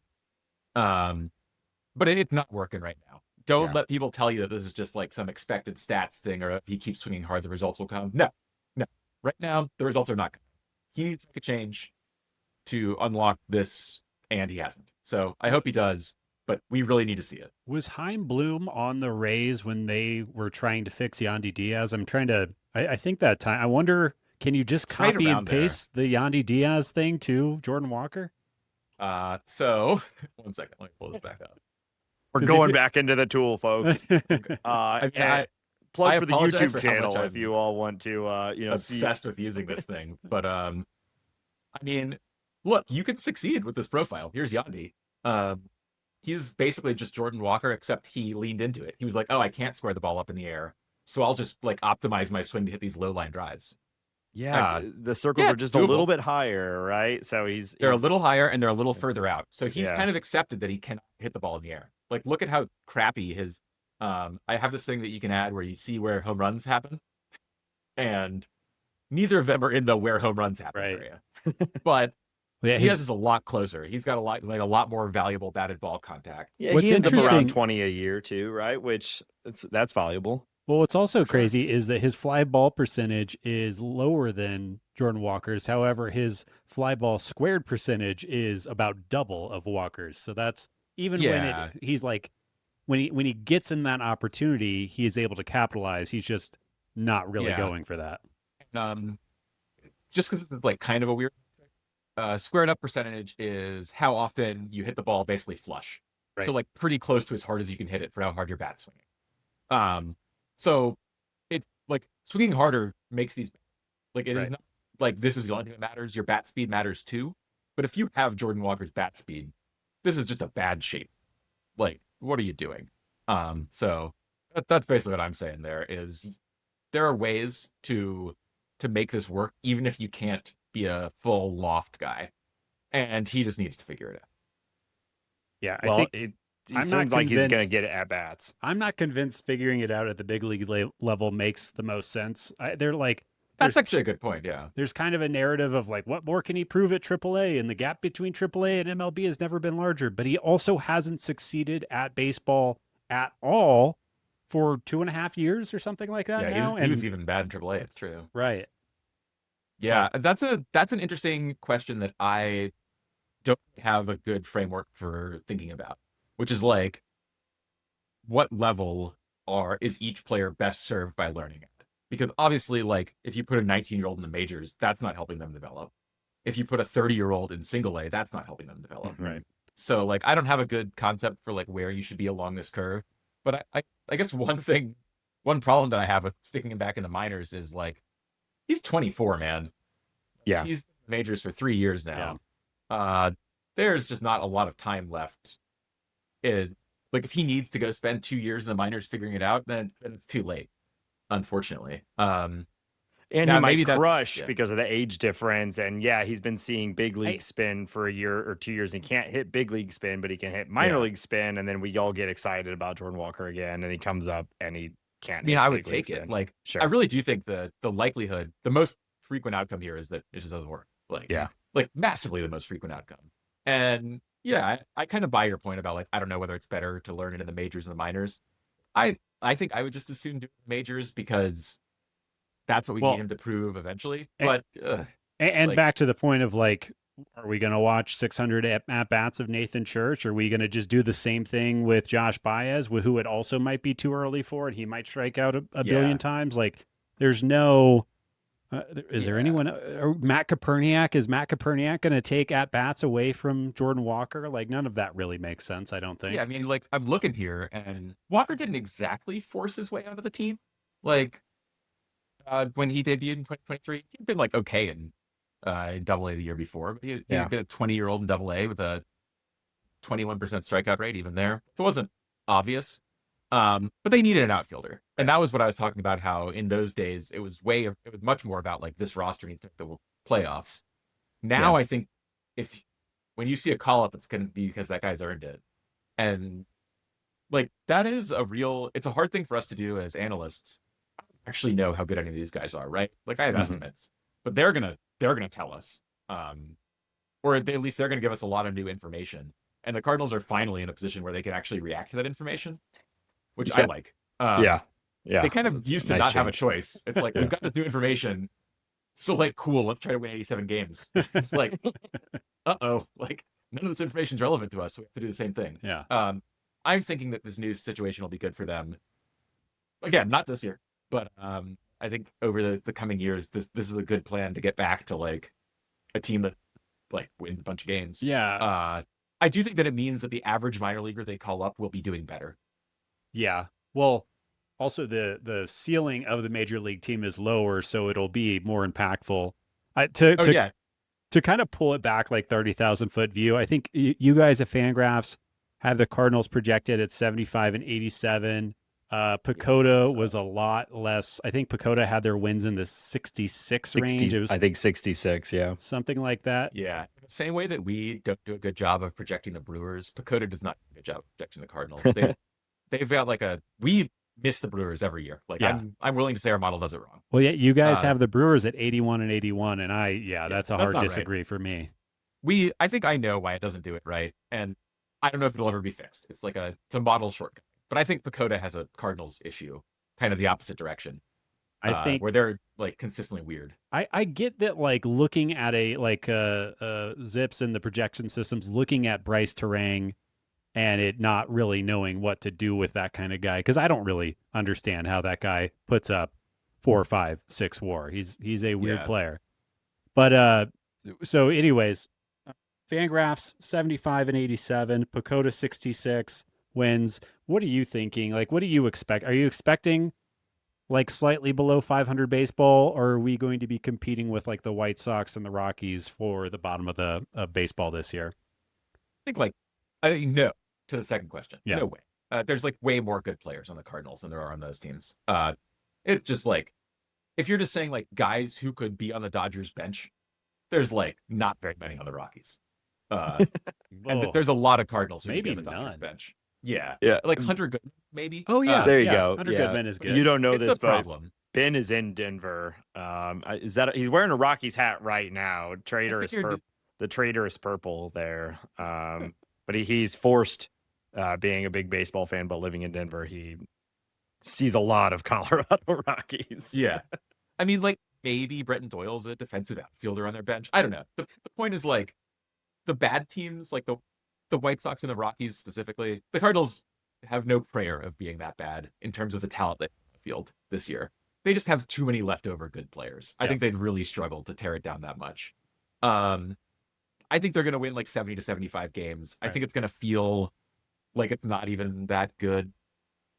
But it's not working right now. Don't let people tell you that this is just like some expected stats thing, or if he keeps swinging hard, the results will come. No. Right now, the results are not coming. He needs to make a change to unlock this, and he hasn't. So I hope he does, but we really need to see it. Was Chaim Bloom on the Rays when they were trying to fix Yandy Diaz? I think that time. I wonder, can you just copy and paste the Yandy Diaz thing to Jordan Walker? So 1 second, let me pull this back up. We're going back into the tool, folks. Plug for the YouTube channel if you all want to. Obsessed with using this thing, but I mean, look, you can succeed with this profile. Here's Yandy. He's basically just Jordan Walker, except he leaned into it. He was like, "Oh, I can't square the ball up in the air, so I'll just like optimize my swing to hit these low line drives." Yeah, the circles are just a little bit higher, right? So they're a little higher and they're a little further out. So he's kind of accepted that he cannot hit the ball in the air. Like, look at how crappy his. I have this thing that you can add where you see where home runs happen, and neither of them are in the where home runs happen area. But Diaz is a lot closer. He's got a lot more valuable batted ball contact. Yeah, he ends up around 20 a year too, right? Which that's valuable. Well, what's also crazy is that his fly ball percentage is lower than Jordan Walker's. However, his fly ball squared percentage is about double of Walker's. So that's even when he's like, when he gets in that opportunity, he is able to capitalize. He's just not really going for that. Just because it's like kind of a weird squared up percentage is how often you hit the ball basically flush. Right. So like pretty close to as hard as you can hit it for how hard your bat's swinging. So it like swinging harder makes these like it is not like this is the only thing that matters. Your bat speed matters too. But if you have Jordan Walker's bat speed, this is just a bad shape. Like, what are you doing? So that's basically what I'm saying. There are ways to make this work, even if you can't be a full loft guy, and he just needs to figure it out. Yeah, I think it seems like he's going to get it at bats. I'm not convinced figuring it out at the big league level makes the most sense. They're like, That's actually a good point. Yeah. There's kind of a narrative of like, what more can he prove at AAA? And the gap between AAA and MLB has never been larger. But he also hasn't succeeded at baseball at all for 2.5 years or something like that. Yeah, now. he was even bad in AAA. It's true. Right. Yeah, that's an interesting question that I don't have a good framework for thinking about, which is like, what level is each player best served by learning it? Because obviously, like, if you put a 19-year-old in the majors, that's not helping them develop. If you put a 30-year-old in single A, that's not helping them develop. Right. So, like, I don't have a good concept for like where you should be along this curve. But I guess one problem that I have with sticking him back in the minors is like, he's 24, man. Yeah. He's in the majors for 3 years now. There's just not a lot of time left. Like, if he needs to go spend 2 years in the minors figuring it out, then it's too late, unfortunately. And now, he might maybe crush because of the age difference. And yeah, he's been seeing big league I- spin for a year or 2 years. He can't hit big league spin, but he can hit minor league spin. And then we all get excited about Jordan Walker again. And he comes up and he can't. I mean, hit I would big league take it. spin. Like, Sure. I really do think the likelihood, the most frequent outcome here is that it just doesn't work. Like, like massively the most frequent outcome. And yeah, I kind of buy your point about like, I don't know whether it's better to learn it in the majors and the minors. I think I would just as soon do majors because that's what we need him to prove eventually. But and like, back to the point of like, are we going to watch 600 at bats of Nathan Church? Or are we going to just do the same thing with Josh Baez, who it also might be too early for, and he might strike out a billion times? Like, there's no. Is there anyone? Matt Koperniak? Is Matt Koperniak going to take at bats away from Jordan Walker? Like, none of that really makes sense. I don't think. Yeah, I mean, like, I'm looking here, and Walker didn't exactly force his way onto the team. Like, when he debuted in 2023, he'd been like okay in Double A the year before. But he had been a 20-year-old in Double A with a 21% strikeout rate. Even there, it wasn't obvious. But they needed an outfielder, and that was what I was talking about. How in those days it was much more about like, this roster needs to make the playoffs. Now I think when you see a call up, it's going to be because that guy's earned it, and like that is it's a hard thing for us to do as analysts. I don't actually know how good any of these guys are, right? Like, I have estimates, but they're gonna tell us, or at least they're gonna give us a lot of new information. And the Cardinals are finally in a position where they can actually react to that information, which I like. They kind of used to not have a choice. It's like, we've got this new information, so like, cool, let's try to win 87 games. It's like, like, none of this information is relevant to us, so we have to do the same thing. I'm thinking that this new situation will be good for them. Again, not this year, but I think over the coming years, this is a good plan to get back to like a team that like wins a bunch of games. I do think that it means that the average minor leaguer they call up will be doing better. Yeah. Well, also the ceiling of the major league team is lower, so it'll be more impactful. To kind of pull it back like 30,000-foot view, I think you guys at FanGraphs have the Cardinals projected at 75 and 87. Pacoda was a lot less. I think Pacoda had their wins in the 66 range. It was, I think 66, something like that. Yeah. The same way that we don't do a good job of projecting the Brewers, Pacoda does not do a good job of projecting the Cardinals. They've got like we miss the Brewers every year. Like, I'm willing to say our model does it wrong. Well, yeah, you guys have the Brewers at 81 and 81, and that's a hard disagree for me. I think I know why it doesn't do it right, and I don't know if it'll ever be fixed. It's like it's a model shortcut. But I think Pacoda has a Cardinals issue, kind of the opposite direction. I think where they're like consistently weird. I get that, like, looking at Zips and the projection systems, looking at Bryce Terang and it not really knowing what to do with that kind of guy, because I don't really understand how that guy puts up 4 or 5, 6 WAR. He's a weird player. But so anyways, FanGraphs 75 and 87, Pacoda 66 wins. What are you thinking? Like, what do you expect? Are you expecting like slightly below 500 baseball, or are we going to be competing with like the White Sox and the Rockies for the bottom of the baseball this year? I think no to the second question. Yeah. No way. There's like way more good players on the Cardinals than there are on those teams. It's just like, if you're just saying like guys who could be on the Dodgers bench, there's like not very many on the Rockies. And there's a lot of Cardinals who maybe could be on the Dodgers none. bench. Yeah. Yeah. Like Hunter Goodman, maybe. Oh, yeah. There you go. Hunter Goodman is good. You don't know It's this, a but problem. Ben is in Denver. Is that he's wearing a Rockies hat right now? The traitorous purple there. But he's forced, being a big baseball fan, but living in Denver, he sees a lot of Colorado Rockies. Yeah. I mean, like, maybe Bretton Doyle's a defensive outfielder on their bench. I don't know. The point is, like, the bad teams, like the White Sox and the Rockies specifically, the Cardinals have no prayer of being that bad in terms of the talent they have on the field this year. They just have too many leftover good players. I think they'd really struggle to tear it down that much. I think they're going to win like 70 to 75 games. Right. I think it's going to feel like it's not even that good.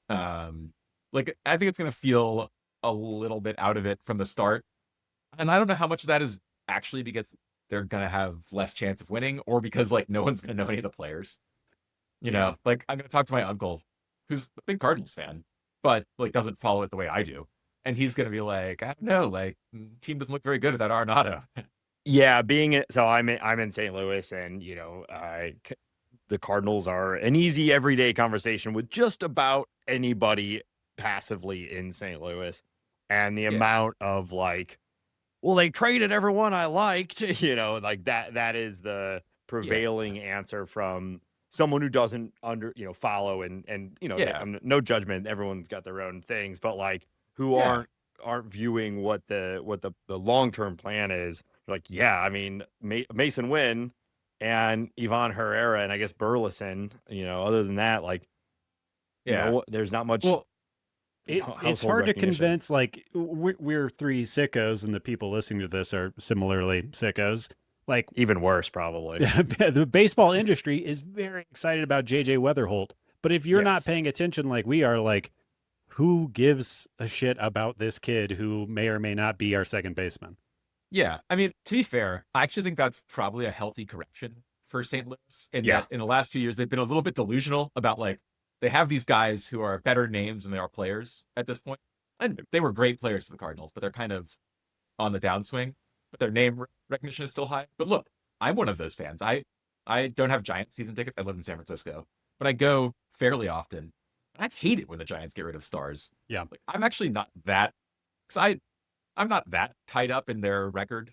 Like, I think it's going to feel a little bit out of it from the start. And I don't know how much of that is actually because they're going to have less chance of winning or because, like, no one's going to know any of the players. You know, like, I'm going to talk to my uncle, who's a big Cardinals fan, but, like, doesn't follow it the way I do. And he's going to be like, I don't know, like, team doesn't look very good without Arenado. Yeah, I'm in St. Louis, and you know, the Cardinals are an easy everyday conversation with just about anybody passively in St. Louis, and the amount of like, well, they traded everyone I liked, you know, like that is the prevailing answer from someone who doesn't follow and you know, no judgment, everyone's got their own things, but like who aren't viewing what the long-term plan is. Like, I mean, Mason Wynn and Ivan Herrera and I guess Burleson, you know, other than that, like, there's not much. Well, it's hard to convince, like, we're three sickos and the people listening to this are similarly sickos. Like, even worse, probably. The baseball industry is very excited about JJ Weatherholt. But if you're not paying attention like we are, like, who gives a shit about this kid who may or may not be our second baseman? Yeah, I mean, to be fair, I actually think that's probably a healthy correction for St. Louis. That in the last few years, they've been a little bit delusional about, like, they have these guys who are better names than they are players at this point. And they were great players for the Cardinals, but they're kind of on the downswing. But their name recognition is still high. But look, I'm one of those fans. I don't have Giants season tickets. I live in San Francisco, but I go fairly often. I hate it when the Giants get rid of stars. Yeah, like, I'm actually not that, because I'm not that tied up in their record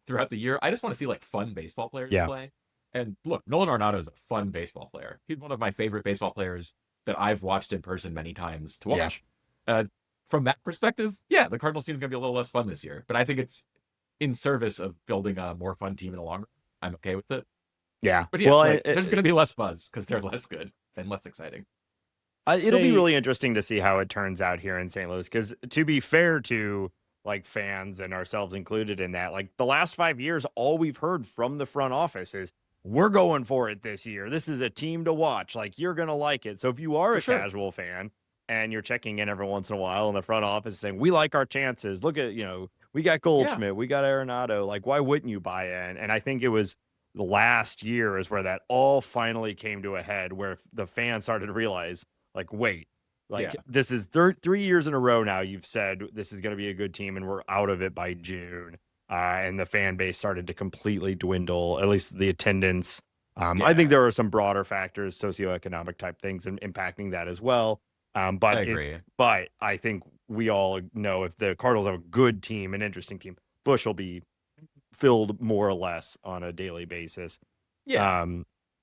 throughout the year. I just want to see, like, fun baseball players play. And look, Nolan Arenado is a fun baseball player. He's one of my favorite baseball players that I've watched in person many times to watch. From that perspective, the Cardinals team is going to be a little less fun this year. But I think it's in service of building a more fun team in the long run. I'm okay with it. Yeah. But well, there's going to be less buzz because they're less good and less exciting. It'll be really interesting to see how it turns out here in St. Louis, because to be fair to, like, fans and ourselves included in that, like, the last 5 years, all we've heard from the front office is we're going for it this year. This is a team to watch. Like, you're going to like it. So if you are casual fan and you're checking in every once in a while in the front office saying, we like our chances. Look at, you know, we got Goldschmidt, we got Arenado. Like, why wouldn't you buy in? And I think it was the last year is where that all finally came to a head, where the fans started to realize, like, wait, like, this is 3 years in a row now you've said this is going to be a good team, and we're out of it by June. And the fan base started to completely dwindle, at least the attendance. I think there are some broader factors, socioeconomic type things, impacting that as well. But I agree. But I think we all know if the Cardinals have a good team, an interesting team, Busch will be filled more or less on a daily basis. Yeah.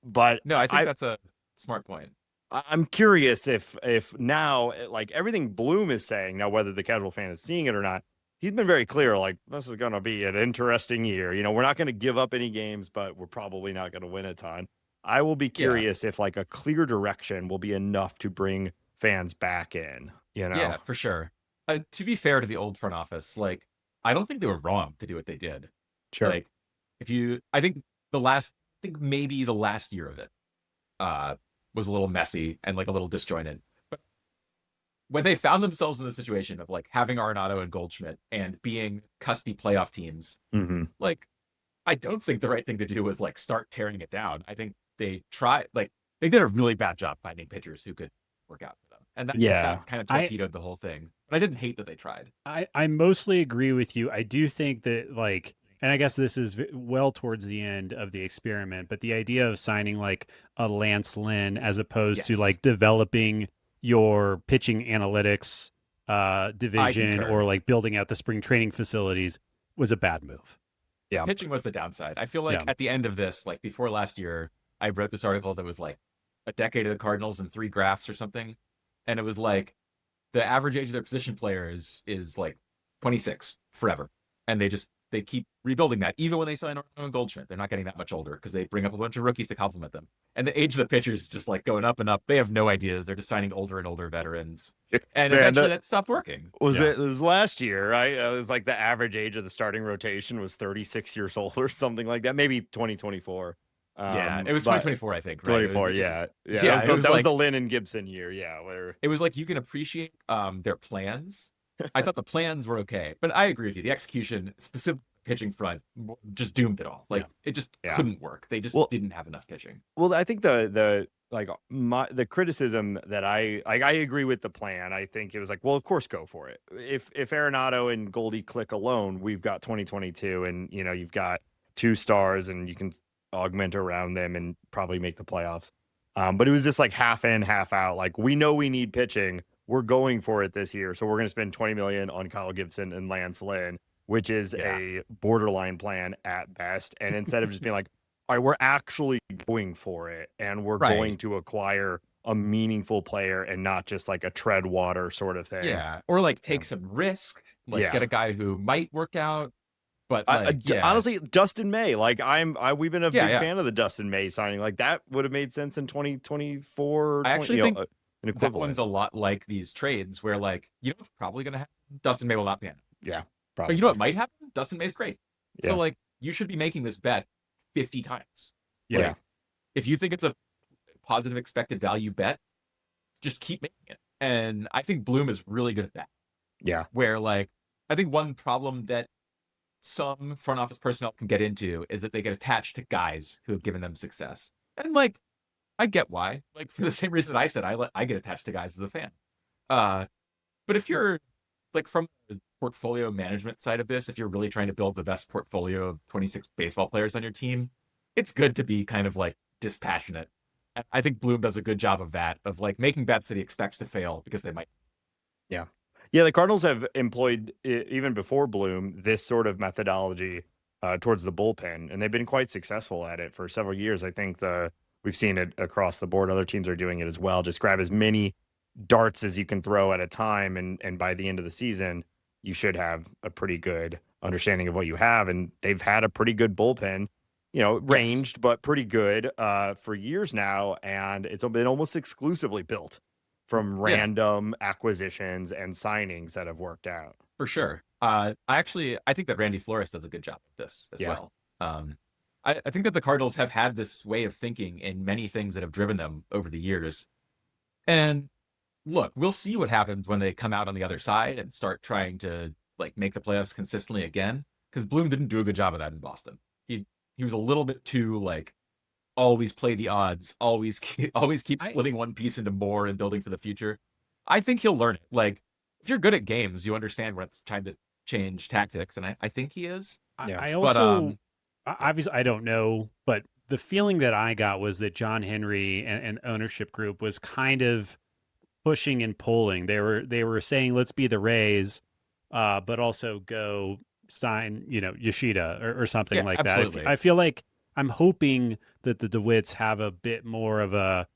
But no, I think that's a smart point. I'm curious if now, like, everything Bloom is saying now, whether the casual fan is seeing it or not, he's been very clear, like, this is going to be an interesting year. You know, we're not going to give up any games, but we're probably not going to win a ton. I will be curious if, like, a clear direction will be enough to bring fans back in, you know? Yeah, for sure. To be fair to the old front office, like, I don't think they were wrong to do what they did. Sure. Like, I think maybe the last year of it was a little messy and, like, a little disjointed. But when they found themselves in the situation of, like, having Arenado and Goldschmidt and being cuspy playoff teams, like, I don't think the right thing to do was, like, start tearing it down. I think they did a really bad job finding pitchers who could work out for them. And that kind of torpedoed the whole thing. But I didn't hate that they tried. I mostly agree with you. I do think that, like, and I guess this is well towards the end of the experiment, but the idea of signing, like, a Lance Lynn as opposed to, like, developing your pitching analytics division concur. or like building out the spring training facilities was a bad move. Yeah. Pitching was the downside. I feel like at the end of this, like before last year, I wrote this article that was like a decade of the Cardinals in 3 graphs or something. And it was like the average age of their position players is like 26 forever. And they keep rebuilding that. Even when they sign Arno and Goldschmidt, they're not getting that much older because they bring up a bunch of rookies to complement them. And the age of the pitchers is just like going up and up. They have no ideas. They're just signing older and older veterans. And eventually that stopped working. It was last year, right? It was like the average age of the starting rotation was 36 years old or something like that. Maybe 2024. Yeah, it was 2024, I think. Right? 24, yeah. That was the Lynn and Gibson year. Yeah, where it was like you can appreciate their plans. I thought the plans were okay, but I agree with you. The execution, specific pitching front, just doomed it all. Like it just couldn't work. They just didn't have enough pitching. Well, I think the criticism that I agree with the plan. I think it was like, well, of course, go for it. If Arenado and Goldie click alone, we've got 2022, and you've got 2 stars, and you can augment around them and probably make the playoffs. But it was just like half in, half out. Like, we know we need pitching. We're going for it this year, so we're going to spend $20 million on Kyle Gibson and Lance Lynn, which is a borderline plan at best. And instead of just being like, all right, we're actually going for it, and we're going to acquire a meaningful player and not just like a tread water sort of thing. Yeah, or like take some risk, like get a guy who might work out. But honestly, Dustin May, like we've been a big fan of the Dustin May signing. Like that would have made sense in 2024. I actually think an equivalent. That one's a lot like these trades where like, what's probably going to happen? Dustin May will not pan. Yeah, But probably. you know what might happen? Dustin May's great. Yeah. So like you should be making this bet 50 times. Yeah. Like, if you think it's a positive expected value bet, just keep making it. And I think Bloom is really good at that. Yeah. Where like, I think one problem that some front office personnel can get into is that they get attached to guys who have given them success. And like, I get why. Like for the same reason I said, I get attached to guys as a fan. But if you're like from the portfolio management side of this, if you're really trying to build the best portfolio of 26 baseball players on your team, it's good to be kind of like dispassionate. And I think Bloom does a good job of that, of like making bets that he expects to fail because they might. Yeah. Yeah, the Cardinals have employed, even before Bloom, this sort of methodology towards the bullpen, and they've been quite successful at it for several years. I think we've seen it across the board. Other teams are doing it as well. Just grab as many darts as you can throw at a time, and by the end of the season, you should have a pretty good understanding of what you have. And they've had a pretty good bullpen, ranged, but pretty good for years now, and it's been almost exclusively built from random acquisitions and signings that have worked out. For sure. I think that Randy Flores does a good job of this as well. I think that the Cardinals have had this way of thinking in many things that have driven them over the years. And look, we'll see what happens when they come out on the other side and start trying to like make the playoffs consistently again. Because Bloom didn't do a good job of that in Boston. He was a little bit too like, always play the odds, always keep splitting one piece into more and building for the future. I think he'll learn it. Like, if you're good at games, you understand when it's time to change tactics, and I think he is. I also, obviously, I don't know, but the feeling that I got was that John Henry and ownership group was kind of pushing and pulling. They were saying, let's be the Rays, but also go sign, Yoshida or something like absolutely. that. I feel like I'm hoping that the DeWitts have a bit more of a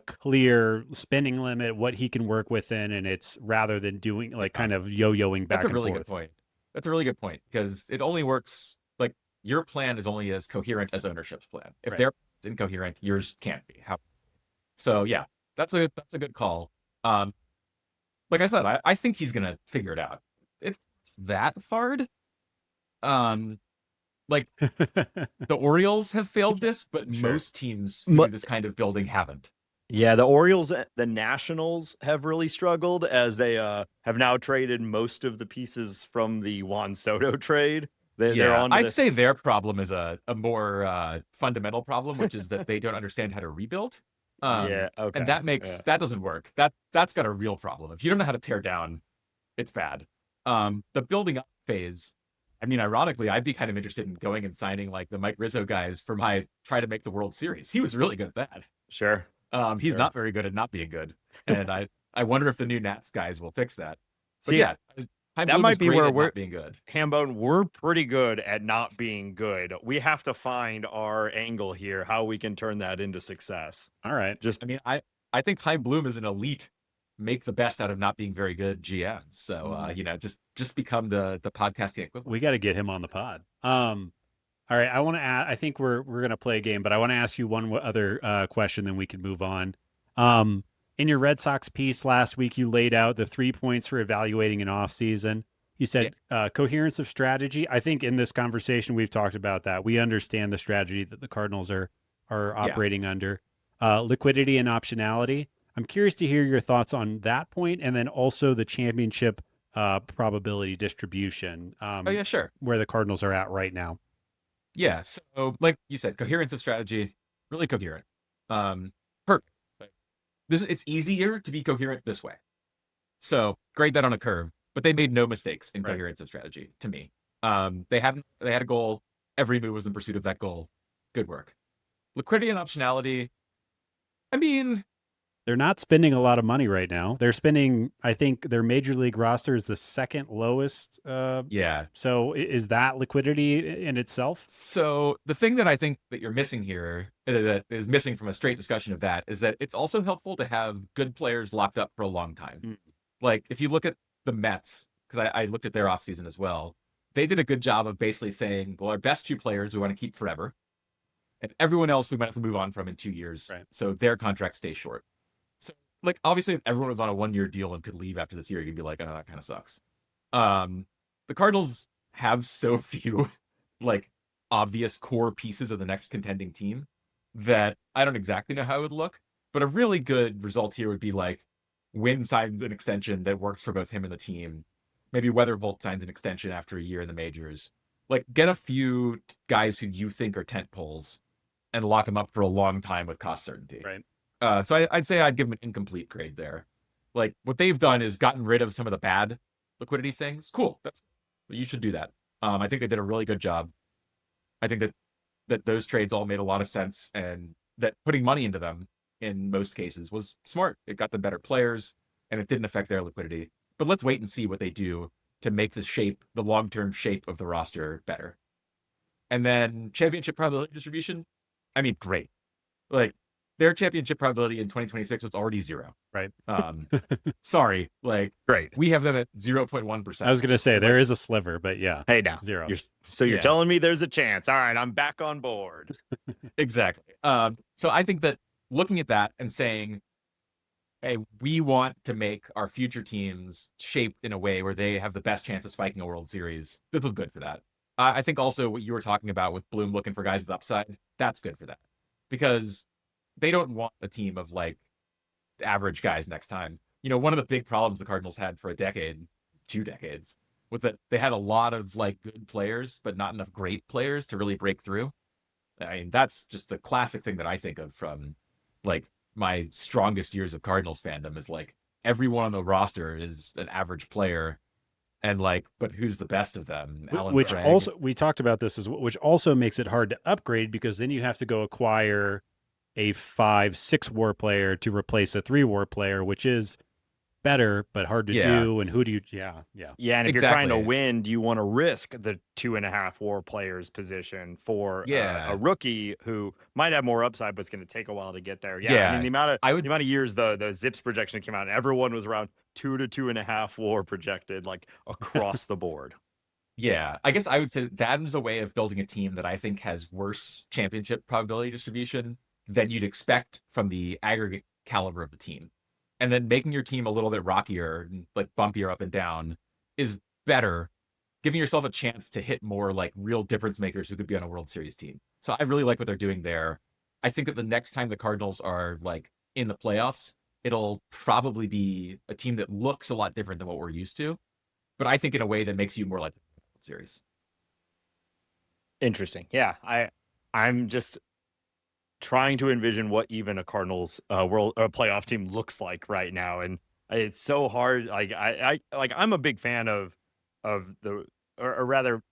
clear spending limit, what he can work within, and it's rather than doing like kind of yo-yoing back and forth. That's a really good point. That's a really good point because it only works like your plan is only as coherent as ownership's plan. If they're incoherent, yours can't be. So yeah, that's a good call. Like I said, I think he's gonna figure it out. It's that hard. Like the Orioles have failed this, but most teams who do this kind of building haven't. Yeah, the Orioles, the Nationals have really struggled as they have now traded most of the pieces from the Juan Soto trade. They're on. I'd say their problem is a more fundamental problem, which is that they don't understand how to rebuild. Okay. And that doesn't work. That's got a real problem. If you don't know how to tear down, it's bad. The building up phase. I mean, ironically, I'd be kind of interested in going and signing like the Mike Rizzo guys for my try to make the World Series. He was really good at that. Sure. He's not very good at not being good. And I I wonder if the new Nats guys will fix that. But See, yeah, Chaim that Bloom might is be great where at we're not being good. Hambone, we're pretty good at not being good. We have to find our angle here, how we can turn that into success. All right. Just I mean, I think Chaim Bloom is an elite, make the best out of not being very good GM. So you know, just become the podcasting equivalent. We got to get him on the pod. All right. I want to add, I think we're going to play a game, but I want to ask you one other question, then we can move on. In your Red Sox piece last week, you laid out the 3 points for evaluating an offseason. You said coherence of strategy. I think in this conversation, we've talked about that. We understand the strategy that the Cardinals are operating under. Liquidity and optionality. I'm curious to hear your thoughts on that point, and then also the championship probability distribution. Oh yeah, sure. Where the Cardinals are at right now. Yeah. So like you said, coherence of strategy, really coherent. Perfect. It's easier to be coherent this way. So grade that on a curve, but they made no mistakes in coherence of strategy to me. They had a goal. Every move was in pursuit of that goal. Good work. Liquidity and optionality. I mean, they're not spending a lot of money right now. They're spending, I think their major league roster is the second lowest. Yeah. So is that liquidity in itself? So the thing that I think that you're missing here, that is missing from a straight discussion of that, is that it's also helpful to have good players locked up for a long time. Like if you look at the Mets, because I looked at their offseason as well, they did a good job of basically saying, well, our best 2 players we want to keep forever, and everyone else we might have to move on from in 2 years. Right. So their contract stays short. So like obviously if everyone was on a 1-year deal and could leave after this year, you'd be like, oh, that kind of sucks. The Cardinals have so few like obvious core pieces of the next contending team that I don't exactly know how it would look, but a really good result here would be like Wynn signs an extension that works for both him and the team. Maybe Weatherholt signs an extension after a year in the majors. Like get a few guys who you think are tent poles and lock them up for a long time with cost certainty. Right. So I'd say I'd give them an incomplete grade there. Like what they've done is gotten rid of some of the bad liquidity things. Cool. You should do that. I think they did a really good job. I think that those trades all made a lot of sense, and that putting money into them in most cases was smart. It got them better players, and it didn't affect their liquidity. But let's wait and see what they do to make the long-term shape of the roster better. And then championship probability distribution. I mean, great. Like their championship probability in 2026 was already 0. Right. Sorry. Like, great. We have them at 0.1%. I was going to say there is a sliver, but yeah. Hey, now 0. You're telling me there's a chance. All right, I'm back on board. Exactly. So I think that looking at that and saying, hey, we want to make our future teams shaped in a way where they have the best chance of spiking a World Series, this was good for that. I think also what you were talking about with Bloom looking for guys with upside, that's good for that. Because they don't want a team of like average guys next time. You know, one of the big problems the Cardinals had for a decade, 2 decades, was that they had a lot of like good players, but not enough great players to really break through. I mean, that's just the classic thing that I think of from like my strongest years of Cardinals fandom is like everyone on the roster is an average player. And like, but who's the best of them? Which also, we talked about this which also makes it hard to upgrade, because then you have to go acquire a 5-6 WAR player to replace a 3 WAR player, which is better but hard to do. And who do you? Yeah. And if you're trying to win, do you want to risk the 2.5 WAR players position for a rookie who might have more upside, but it's going to take a while to get there? I mean, the amount of years the Zips projection came out, and everyone was around 2 to 2.5 WAR projected, like across the board. Yeah, I guess I would say that is a way of building a team that I think has worse championship probability distribution than you'd expect from the aggregate caliber of the team. And then making your team a little bit rockier, like bumpier up and down, is better, giving yourself a chance to hit more like real difference makers who could be on a World Series team. So I really like what they're doing there. I think that the next time the Cardinals are like in the playoffs, it'll probably be a team that looks a lot different than what we're used to, but I think in a way that makes you more like the World Series. Interesting. Yeah, I'm just trying to envision what even a Cardinals playoff team looks like right now, and it's so hard. Like I'm a big fan of the, or rather,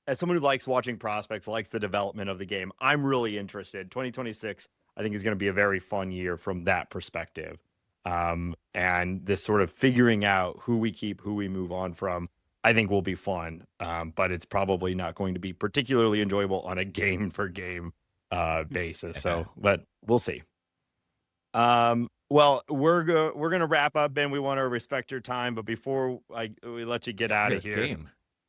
as someone who likes watching prospects, likes the development of the game. I'm really interested. 2026, I think, is going to be a very fun year from that perspective. And this sort of figuring out who we keep, who we move on from, I think will be fun. But it's probably not going to be particularly enjoyable on a game for game basis. So, but we'll see. Well, we're going to wrap up, Ben. We want to respect your time, but before we let you get out of here,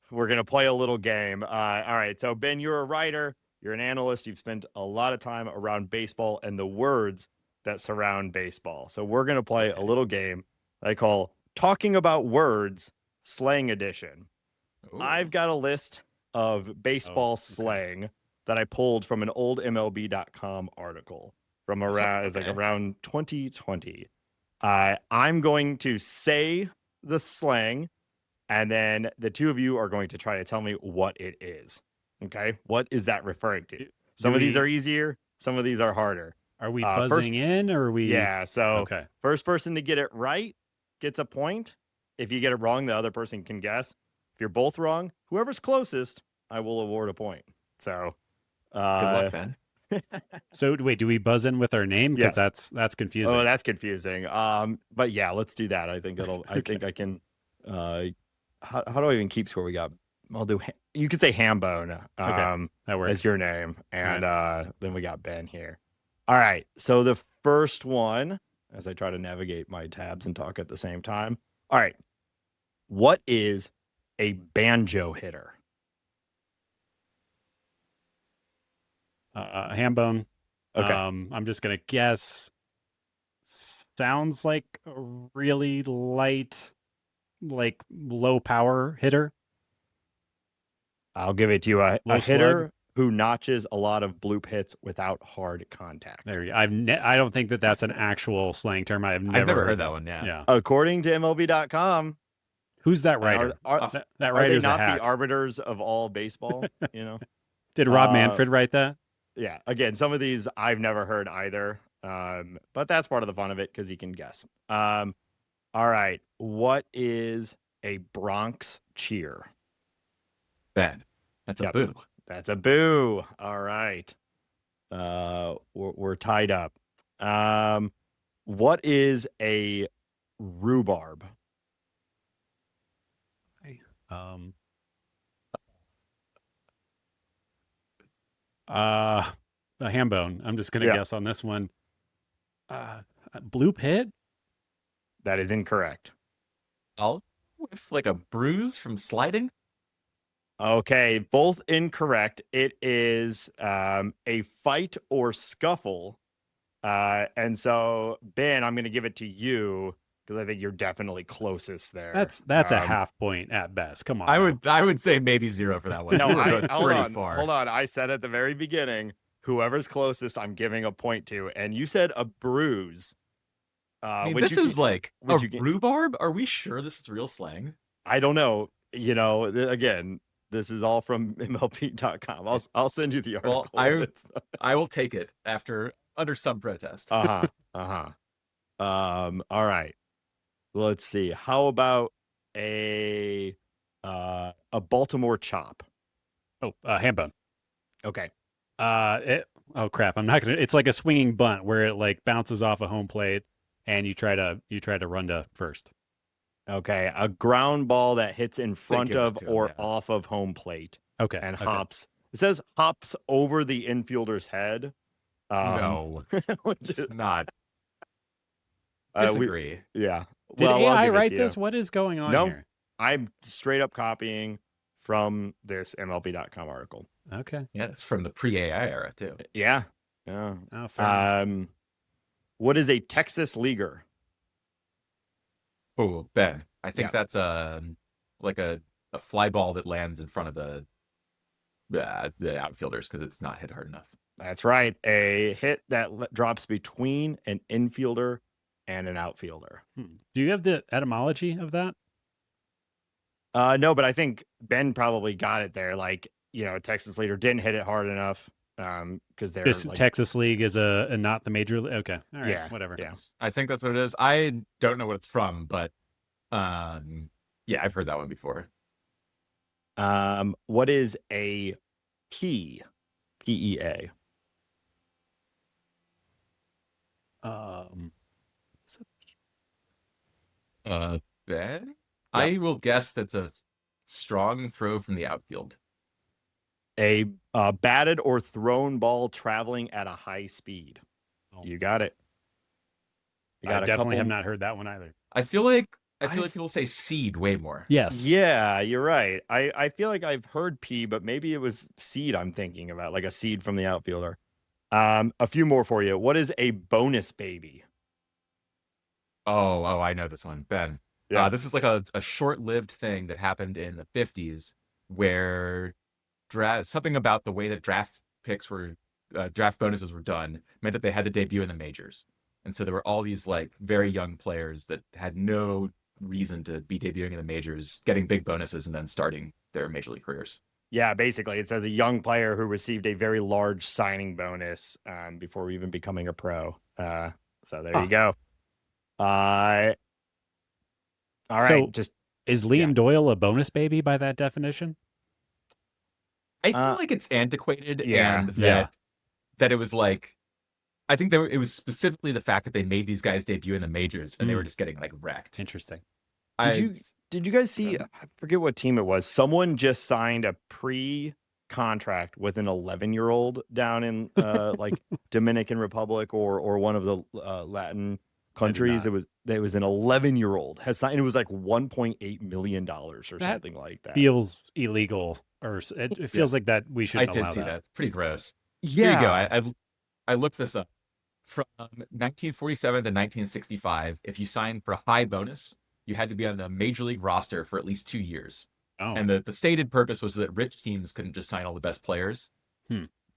we're going to play a little game. All right. So, Ben, you're a writer, you're an analyst, you've spent a lot of time around baseball and the words that surround baseball. So, we're going to play a little game I call Talking About Words Slang Edition. Ooh. I've got a list of baseball slang that I pulled from an old MLB.com article from around around 2020. I'm going to say the slang, and then the two of you are going to try to tell me what it is. Okay, what is that referring to? Some of these are easier, some of these are harder. Are we buzzing in, or are we? Yeah. So first person to get it right gets a point. If you get it wrong, the other person can guess. If you're both wrong, whoever's closest, I will award a point. So good luck, Ben. So wait, do we buzz in with our name? Because that's confusing. Oh, that's confusing. But yeah, let's do that. I think it'll. I think I can. How do I even keep score? We got. I'll do. You could say Hambone. That works. As your name, and then we got Ben here. All right. So the first one, as I try to navigate my tabs and talk at the same time. All right. What is a banjo hitter? Hambone. Okay. I'm just gonna guess. Sounds like a really light, like low power hitter. I'll give it to you. A hitter who notches a lot of bloop hits without hard contact. There you go. I don't think that's an actual slang term. I've never heard that one. Yeah. According to MLB.com. Who's that writer? That writer's not the arbiters of all baseball, you know? Did Rob Manfred write that? Yeah. Again, some of these I've never heard either. But that's part of the fun of it because you can guess. All right. What is a Bronx cheer? Ben. That's a boo. That's a boo. All right. We're tied up. What is a rhubarb? A Hambone. I'm just gonna guess on this one. Bloop hit? That is incorrect. I'll with like a bruise from sliding. Okay, both incorrect. It is a fight or scuffle. And so, Ben, I'm going to give it to you because I think you're definitely closest there. That's a half point at best. Come on. I would say maybe 0 for that one. No, hold on. I said at the very beginning, whoever's closest, I'm giving a point to. And you said a bruise. This is like a rhubarb? Are we sure this is real slang? I don't know. You know, again, this is all from MLB.com. I'll send you the article. Well, I will take it under some protest. All right. Let's see. How about a Baltimore chop? Hambone. Okay. Oh crap! I'm not gonna. It's like a swinging bunt where it like bounces off a home plate, and you try to run to first. Okay, a ground ball that hits in front of or off of home plate. Okay, and hops. It says hops over the infielder's head. No, it's not. Disagree. Yeah. Did AI write this? What is going on here? I'm straight up copying from this MLB.com article. Okay. Yeah, it's from the pre-AI era too. Yeah. Oh, fair enough. What is a Texas leaguer? Oh, Ben, I think that's like a fly ball that lands in front of the outfielders because it's not hit hard enough. That's right. A hit that drops between an infielder and an outfielder. Do you have the etymology of that? No, but I think Ben probably got it there. Like, you know, Texas leader didn't hit it hard enough because they're this Texas League is not the major league. Okay, all right, yeah, whatever. Yeah, I think that's what it is. I don't know what it's from, but yeah, I've heard that one before. What is a PEA? Ben? Yep. I will guess that's a strong throw from the outfield. A batted or thrown ball traveling at a high speed. Oh. You got it. You I got a definitely have couple. not heard that one either. I feel like people say seed way more. Yes. Yeah, you're right. I feel like I've heard P, but maybe it was seed I'm thinking about, like a seed from the outfielder. A few more for you. What is a bonus baby? Oh, I know this one, Ben. Yeah. This is like a short-lived thing that happened in the 50s where something about the way that draft bonuses were done meant that they had to debut in the majors. And so there were all these like very young players that had no reason to be debuting in the majors, getting big bonuses and then starting their major league careers. Yeah, basically, it says a young player who received a very large signing bonus before even becoming a pro. So there you go. All right. So just is Liam Doyle a bonus baby by that definition? I feel like it's antiquated yeah, and that it was like, I think it was specifically the fact that they made these guys debut in the majors and they were just getting like wrecked. Interesting. Did you guys see? I forget what team it was. Someone just signed a pre-contract with an 11-year-old down in like Dominican Republic or one of the Latin countries. It was an 11-year-old has signed. It was like $1.8 million or something like that. Feels illegal, or it feels like that we should. I did see that. It's pretty gross. Yeah. Here you go. I looked this up. From 1947 to 1965, if you signed for a high bonus, you had to be on the major league roster for at least 2 years. Oh. And the stated purpose was that rich teams couldn't just sign all the best players.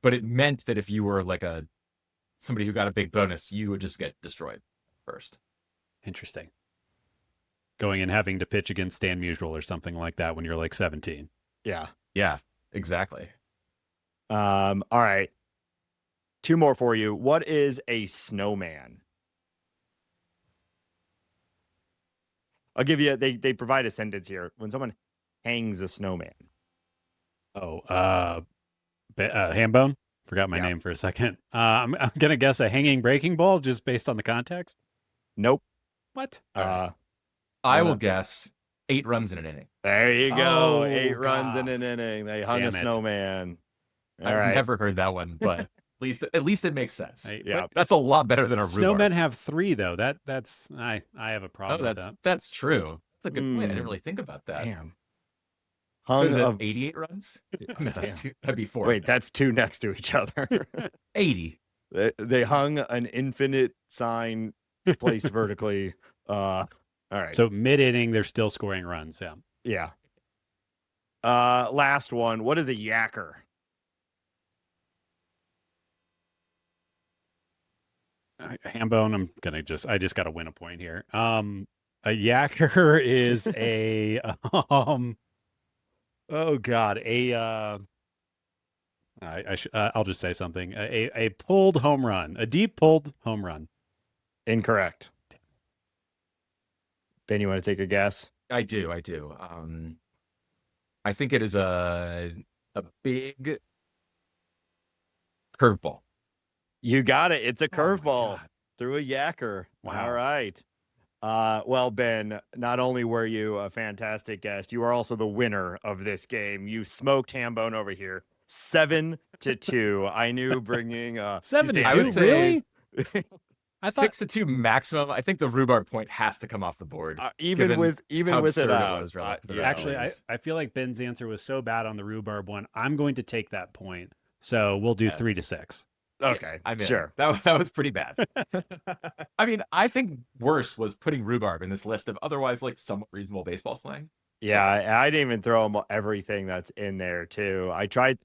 But it meant that if you were like somebody who got a big bonus, you would just get destroyed first. Interesting. Going and having to pitch against Stan Musial or something like that when you're like 17. Yeah. Yeah, exactly. All right. 2 more for you. What is a snowman? I'll give you. They provide a sentence here. When someone hangs a snowman. Oh, Hambone. Forgot my name for a second. I'm gonna guess a hanging breaking ball just based on the context. Nope. What? I will guess 8 runs in an inning. There you go. Oh, 8 runs God. in an inning. They hung a snowman. I've never heard that one, but at least it makes sense. Yeah, that's a lot better than a snowmen have 3 though. That's I have a problem with that. That's true. That's a good point. I didn't really think about that. Damn. Hung so is it 88 runs? No, that'd be 4. Wait, that's 2 next to each other. 80. They hung an infinite sign placed vertically. All right. So mid-inning, they're still scoring runs. Yeah. Last one. What is a yacker? Hambone, I just got to win a point here. A yacker is a oh God, I'll just say something. A pulled home run, a deep pulled home run. Incorrect. Ben, you want to take a guess? I do. I think it is a big curveball. You got it. It's a curveball through a yacker. Wow. All right. Well, Ben, not only were you a fantastic guest, you are also the winner of this game. You smoked Hambone over here 7-2. I knew bringing 7-2. Really? I thought 6-2 maximum. I think the rhubarb point has to come off the board, even with it out. Actually, I feel like Ben's answer was so bad on the rhubarb one. I'm going to take that point. So we'll do 3-6. Okay, I mean, sure. That was pretty bad. I mean, I think worse was putting rhubarb in this list of otherwise like somewhat reasonable baseball slang. Yeah, I didn't even throw everything that's in there too. I tried,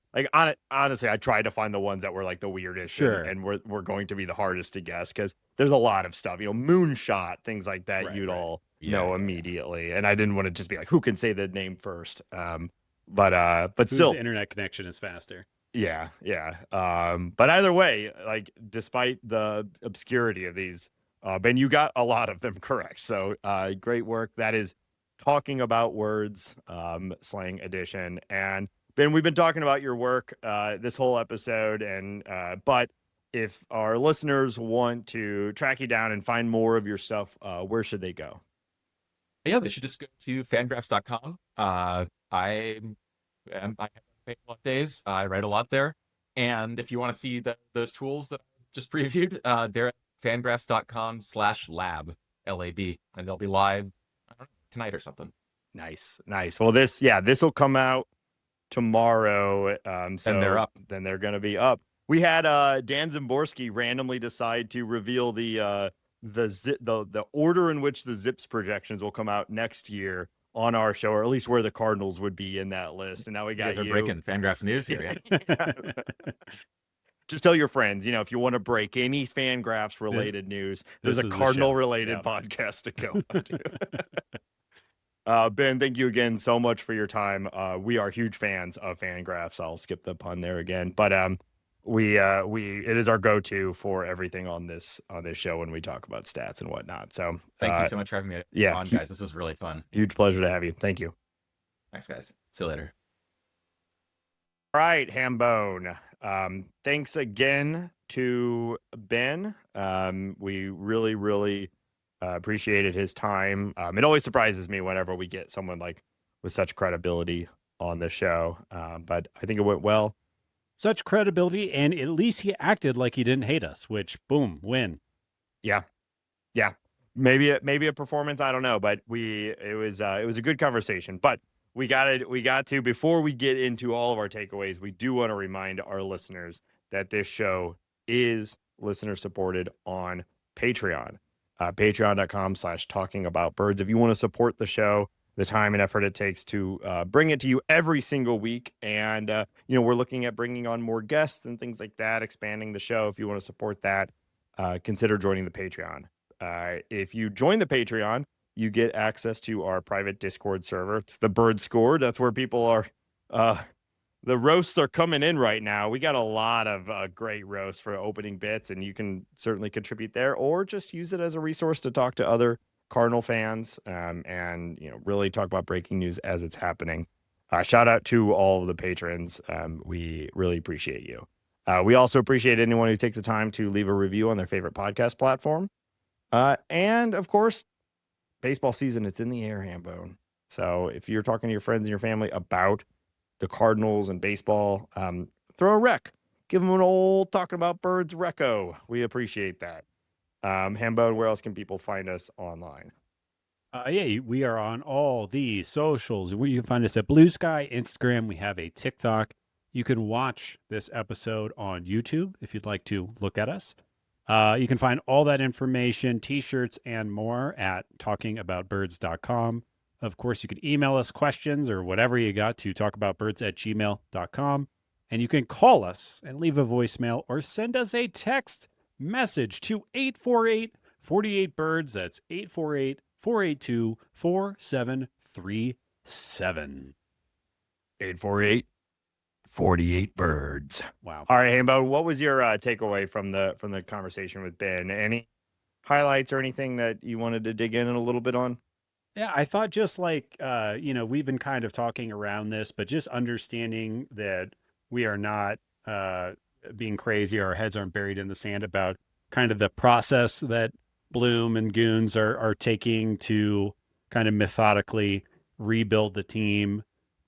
honestly, I tried to find the ones that were like the weirdest, sure, and were going to be the hardest to guess because there's a lot of stuff, moonshot, things like that. You'd all know immediately, and I didn't want to just be like, who can say the name first? But whose still, internet connection is faster? Yeah. But either way, like despite the obscurity of these, Ben, you got a lot of them correct. So great work. That is Talking About Words, slang edition. And Ben, we've been talking about your work this whole episode, and but if our listeners want to track you down and find more of your stuff, where should they go? Yeah, they should just go to fangraphs.com. I have paid a lot of days. I write a lot there. And if you want to see those tools that I just previewed, they're at fangraphs.com/lab, LAB, and they'll be live, I don't know, tonight or something. Nice. Well, this will come out tomorrow. So And they're up. Then they're going to be up. We had Dan Zimborski randomly decide to reveal the order in which the Zips projections will come out next year on our show, or at least where the Cardinals would be in that list. And now we got you guys are breaking FanGraphs news here. Yeah. Just tell your friends, if you want to break any FanGraphs related news, there's a Cardinal related podcast to go to. Ben, thank you again so much for your time. We are huge fans of FanGraphs. I'll skip the pun there again, but it is our go-to for everything on this show when we talk about stats and whatnot. So thank you so much for having me on, guys. This was really fun. Huge pleasure to have you. Thank you. Thanks, guys. See you later. All right, Hambone. Thanks again to Ben. We really, really appreciated his time. It always surprises me whenever we get someone like with such credibility on the show. But I think it went well. Such credibility, and at least he acted like he didn't hate us, which, boom, win. Yeah. Maybe a performance, I don't know, but it was a good conversation. But we got to, before we get into all of our takeaways, we do want to remind our listeners that this show is listener supported on Patreon. Patreon.com/talkingaboutbirds. If you want to support the show, the time and effort it takes to bring it to you every single week. And, we're looking at bringing on more guests and things like that, expanding the show. If you want to support that, consider joining the Patreon. If you join the Patreon, you get access to our private Discord server. It's the Bird Score. That's where people are. The roasts are coming in right now. We got a lot of great roasts for opening bits, and you can certainly contribute there, or just use it as a resource to talk to other Cardinal fans, and really talk about breaking news as it's happening. Shout out to all of the patrons. We really appreciate you. We also appreciate anyone who takes the time to leave a review on their favorite podcast platform. And of course, baseball season, it's in the air, Hambone. So if you're talking to your friends and your family about the Cardinals and baseball, throw a rec. Give them an old Talking About Birds reco. We appreciate that. Hambone, where else can people find us online? We are on all the socials. You can find us at Blue Sky, Instagram. We have a TikTok. You can watch this episode on YouTube if you'd like to look at us. You can find all that information, t-shirts, and more at talkingaboutbirds.com. Of course, you can email us questions or whatever you got to talkaboutbirds@gmail.com. And you can call us and leave a voicemail or send us a text message to 848-48-BIRDS. That's 848-482-4737. 848-48-BIRDS. Wow. All right, Hambone, what was your takeaway from the conversation with Ben? Any highlights or anything that you wanted to dig in a little bit on? Yeah, I thought just like, we've been kind of talking around this, but just understanding that we are not being crazy, our heads aren't buried in the sand about kind of the process that Bloom and Goons are taking to kind of methodically rebuild the team,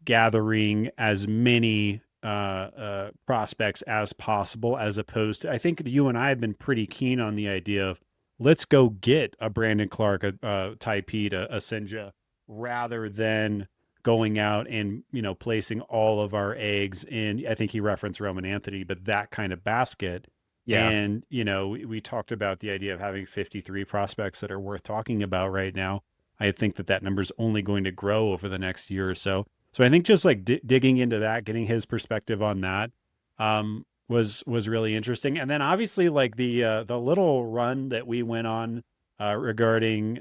gathering as many prospects as possible, as opposed to, I think you and I have been pretty keen on the idea of let's go get a Brandon Clark, a Taipei, a Cijntje, rather than going out and, placing all of our eggs in, I think he referenced Roman Anthony, but that kind of basket. Yeah. And, we talked about the idea of having 53 prospects that are worth talking about right now. I think that number is only going to grow over the next year or so. So I think just like digging into that, getting his perspective on that, was really interesting. And then obviously like the little run that we went on regarding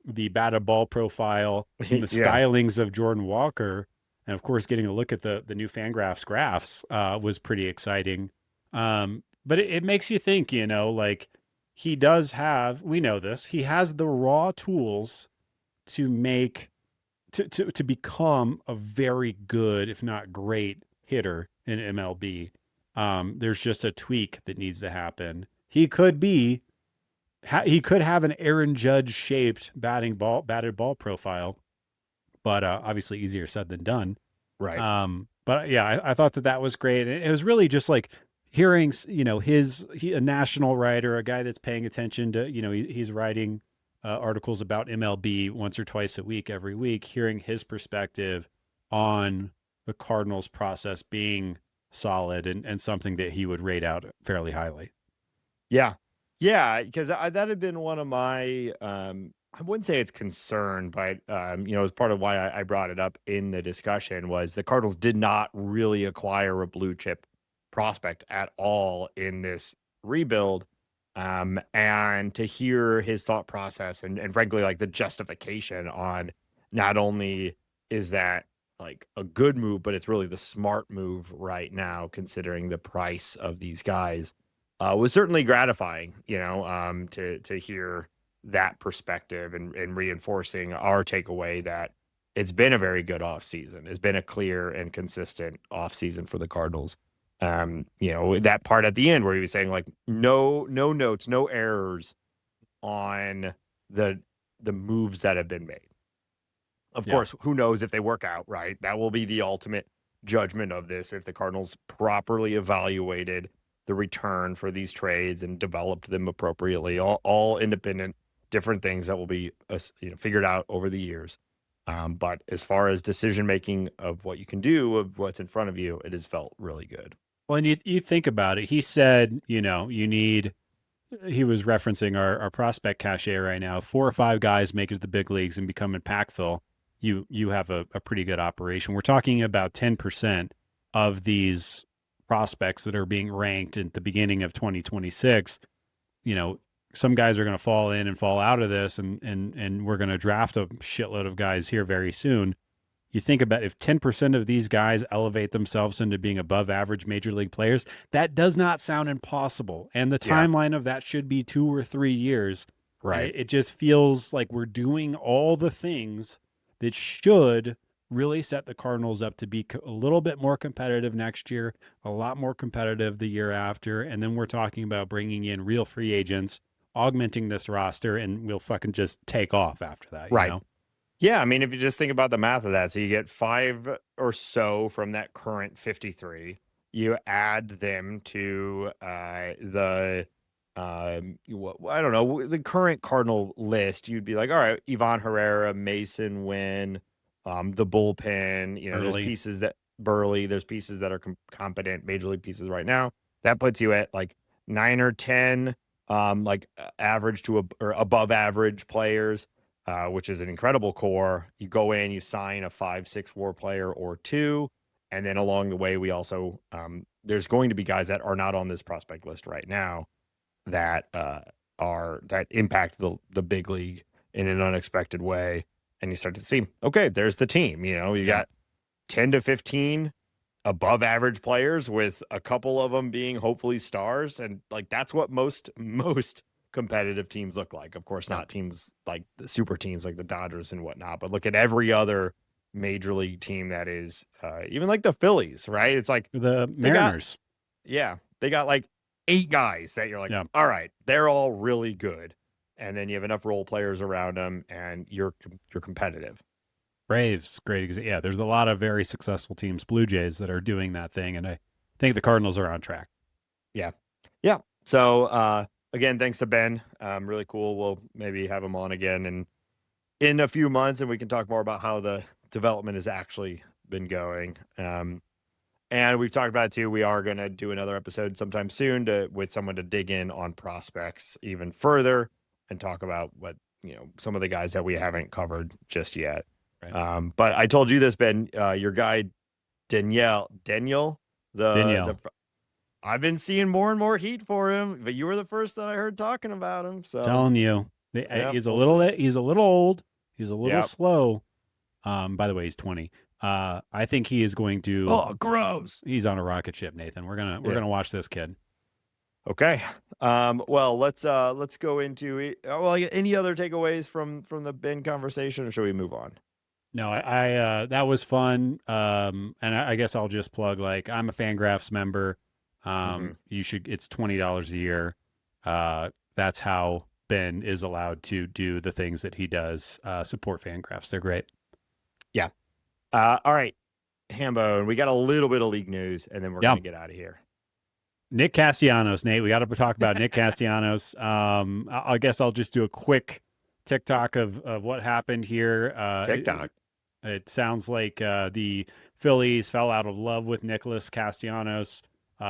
the batted ball profile and the stylings of Jordan Walker, and of course getting a look at the new FanGraphs graphs was pretty exciting. But it makes you think, like he does have, we know this, he has the raw tools to make to become a very good, if not great, hitter in MLB. There's just a tweak that needs to happen. He could be he could have an Aaron Judge shaped batted ball profile, but obviously easier said than done. Right. But yeah, I thought that was great. And it was really just like hearing, a national writer, a guy that's paying attention to, he's writing articles about MLB once or twice a week, every week, hearing his perspective on the Cardinals process being solid and something that he would rate out fairly highly. Yeah. Yeah. Because that had been one of my, I wouldn't say it's concern, but, as part of why I brought it up in the discussion was the Cardinals did not really acquire a blue chip prospect at all in this rebuild. And to hear his thought process and frankly, like the justification on not only is that like a good move, but it's really the smart move right now, considering the price of these guys, was certainly gratifying, to hear that perspective and reinforcing our takeaway that it's been a very good offseason. It's been a clear and consistent offseason for the Cardinals. That part at the end where he was saying like no notes, no errors on the moves that have been made. Of course, who knows if they work out, right? That will be the ultimate judgment of this if the Cardinals properly evaluated the return for these trades and developed them appropriately, all independent, different things that will be figured out over the years. But as far as decision making of what you can do, of what's in front of you, it has felt really good. Well, and you think about it. He said, he was referencing our prospect cachet right now. 4 or 5 guys make it to the big leagues and become impactful. You have a pretty good operation. We're talking about 10% of these prospects that are being ranked at the beginning of 2026. Some guys are going to fall in and fall out of this, and we're going to draft a shitload of guys here very soon. You think about if 10% of these guys elevate themselves into being above average major league players, that does not sound impossible. And the timeline of that should be 2 or 3 years. Right. It just feels like we're doing all the things that should really set the Cardinals up to be a little bit more competitive next year, a lot more competitive the year after. And then we're talking about bringing in real free agents, augmenting this roster, and we'll fucking just take off after that. Right. Yeah. I mean, if you just think about the math of that, so you get 5 or so from that current 53, you add them to I don't know, the current Cardinal list, you'd be like, all right, Ivan Herrera, Mason Wynn, the bullpen, there's pieces that Burley, there's pieces that are competent major league pieces right now. That puts you at like 9 or 10, average to or above average players, which is an incredible core. You go in, you sign a 5-6 WAR player or 2. And then along the way, we also, there's going to be guys that are not on this prospect list right now that impact the big league in an unexpected way. And you start to see, okay, there's the team. You got 10 to 15 above average players with a couple of them being hopefully stars. And like, that's what most competitive teams look like. Of course, not teams like the super teams like the Dodgers and whatnot, but look at every other major league team that is even like the Phillies, right? It's like the Mariners. They got like 8 guys that you're like, all right, they're all really good. And then you have enough role players around them and you're competitive. Braves, great example. Yeah, there's a lot of very successful teams, Blue Jays, that are doing that thing. And I think the Cardinals are on track. Yeah. Yeah. So, again, thanks to Ben. Really cool. We'll maybe have him on again and in a few months, and we can talk more about how the development has actually been going. And we've talked about it too. We are going to do another episode sometime soon with someone to dig in on prospects even further and talk about what, some of the guys that we haven't covered just yet. Right. But I told you this, Ben, your guy, Danielle, I've been seeing more and more heat for him, but you were the first that I heard talking about him. So telling you, he's a little old. He's a little slow. By the way, he's 20. I think he is going to. Oh, gross! He's on a rocket ship, Nathan. We're gonna watch this kid. Okay. Well, let's go into it. Any other takeaways from the Ben conversation, or should we move on? No, I that was fun. And I guess I'll just plug, like, I'm a FanGraphs member. You should. It's $20 a year. That's how Ben is allowed to do the things that he does. Support FanGraphs. They're great. Yeah. All right, Hambo, we got a little bit of league news, and then we're going to get out of here. Nick Castellanos, Nate. We got to talk about Nick Castellanos. I guess I'll just do a quick TikTok of what happened here. TikTok. It sounds like the Phillies fell out of love with Nicholas Castellanos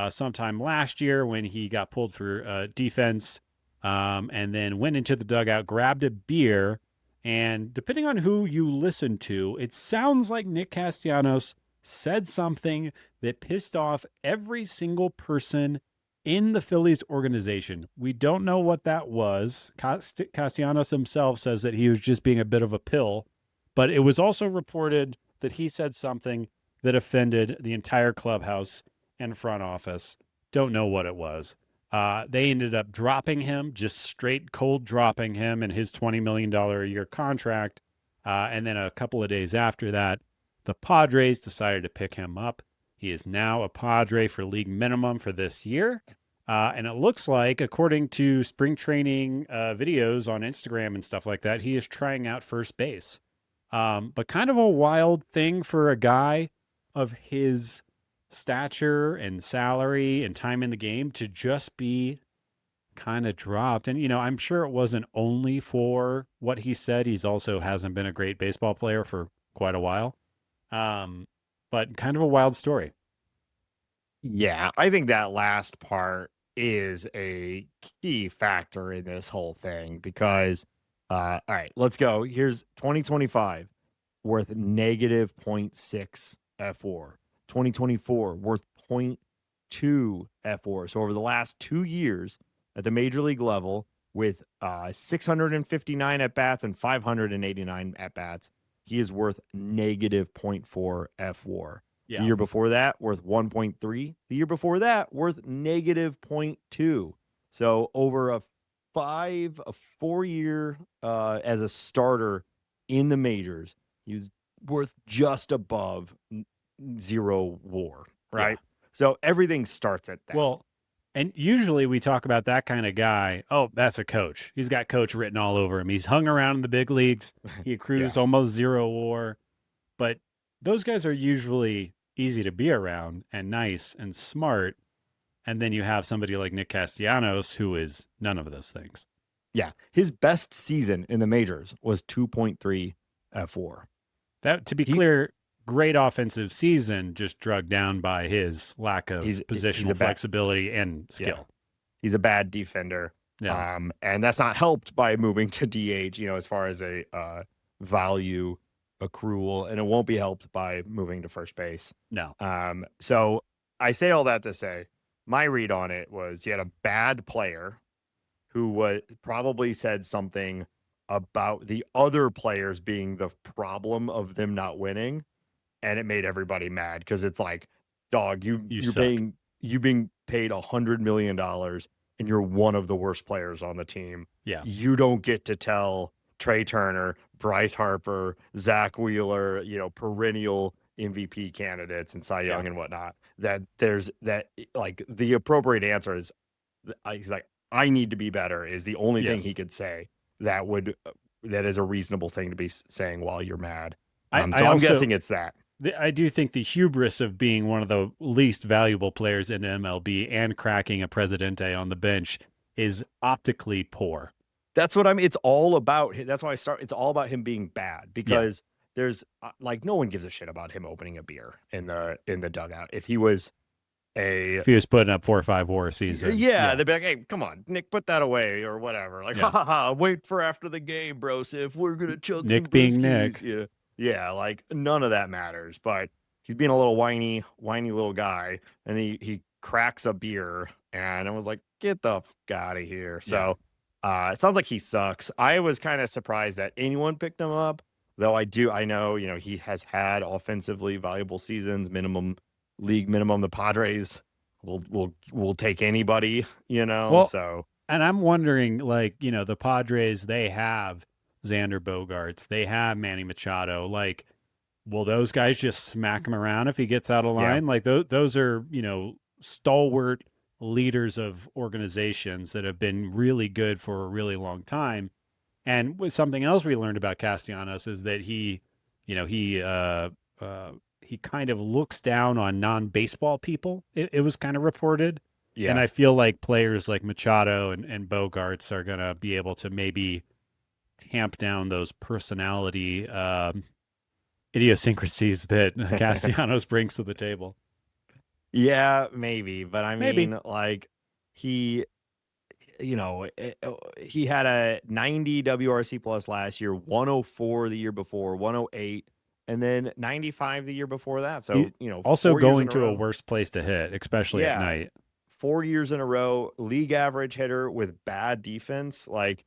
sometime last year when he got pulled for defense, and then went into the dugout, grabbed a beer, and depending on who you listen to, it sounds like Nick Castellanos said something that pissed off every single person in the Phillies organization. We don't know what that was. Castellanos himself says that he was just being a bit of a pill, but it was also reported that he said something that offended the entire clubhouse and front office. Don't know what it was. They ended up dropping him, just straight cold dropping him in his $20 million a year contract. And then a couple of days after that, the Padres decided to pick him up. He is now a Padre for league minimum for this year. And it looks like, according to spring training videos on Instagram and stuff like that, he is trying out first base. But kind of a wild thing for a guy of his stature and salary and time in the game to just be kind of dropped. And, I'm sure it wasn't only for what he said. He's also hasn't been a great baseball player for quite a while. But kind of a wild story. Yeah, I think that last part is a key factor in this whole thing because, all right, let's go. Here's 2025 worth negative 0.6 F4. 2024 worth 0.2 F4. So over the last 2 years at the major league level with 659 at-bats and 589 at-bats, he is worth negative 0.4 F4. Yeah. The year before that, worth 1.3. The year before that, worth negative 0.2. So over a 4-year as a starter in the majors, he was worth just above zero WAR, right? Yeah. So everything starts at that. Well, and usually we talk about that kind of guy. Oh, that's a coach. He's got coach written all over him. He's hung around in the big leagues. He accrues almost zero WAR. But those guys are usually easy to be around and nice and smart. And then you have somebody like Nick Castellanos, who is none of those things. Yeah. His best season in the majors was 2.3 F4. That, to be clear, great offensive season, just drugged down by his lack of positional flexibility and skill. Yeah. He's a bad defender. Yeah. And that's not helped by moving to DH, as far as a value accrual, and it won't be helped by moving to first base. No. So I say all that to say, my read on it was he had a bad player who probably said something about the other players being the problem of them not winning. And it made everybody mad because it's like, dog, you're being paid $100 million and you're one of the worst players on the team. Yeah. You don't get to tell Trey Turner, Bryce Harper, Zach Wheeler, perennial MVP candidates and Cy Young and whatnot, that there's that, like, the appropriate answer is, he's like, I need to be better is the only thing he could say that is a reasonable thing to be saying while you're mad. I'm guessing it's that. I do think the hubris of being one of the least valuable players in MLB and cracking a Presidente on the bench is optically poor. That's what I mean. It's all about, that's why it's all about him being bad because there's no one gives a shit about him opening a beer in the dugout. If he was putting up 4 or 5 WAR a season. They'd be like, hey, come on, Nick, put that away or whatever. Like, wait for after the game, bro. If we're going to chug Nick some being brewskis. Nick. Yeah, like none of that matters, but he's being a little whiny little guy, and he cracks a beer, and I was like, get the fuck out of here. So it sounds like he sucks. I was kind of surprised that anyone picked him up, though I know, he has had offensively valuable seasons, league minimum. The Padres will take anybody, so. And I'm wondering, the Padres, they have Xander Bogaerts, they have Manny Machado. Like, will those guys just smack him around if he gets out of line? Like those are, stalwart leaders of organizations that have been really good for a really long time. And something else we learned about Castellanos is that he kind of looks down on non-baseball people. It was kind of reported. And Yeah. I feel like players like Machado and Bogarts are going to be able to maybe tamp down those personality idiosyncrasies that Castellanos brings to the table. Yeah, maybe. But I Maybe. mean, like, he, he had a 90 WRC plus last year, 104 the year before, 108, and then 95 the year before that. So, Also 4 years in going a to a row. worse place to hit, especially at Yeah. night. 4 years in a row, league average hitter with bad defense. Like,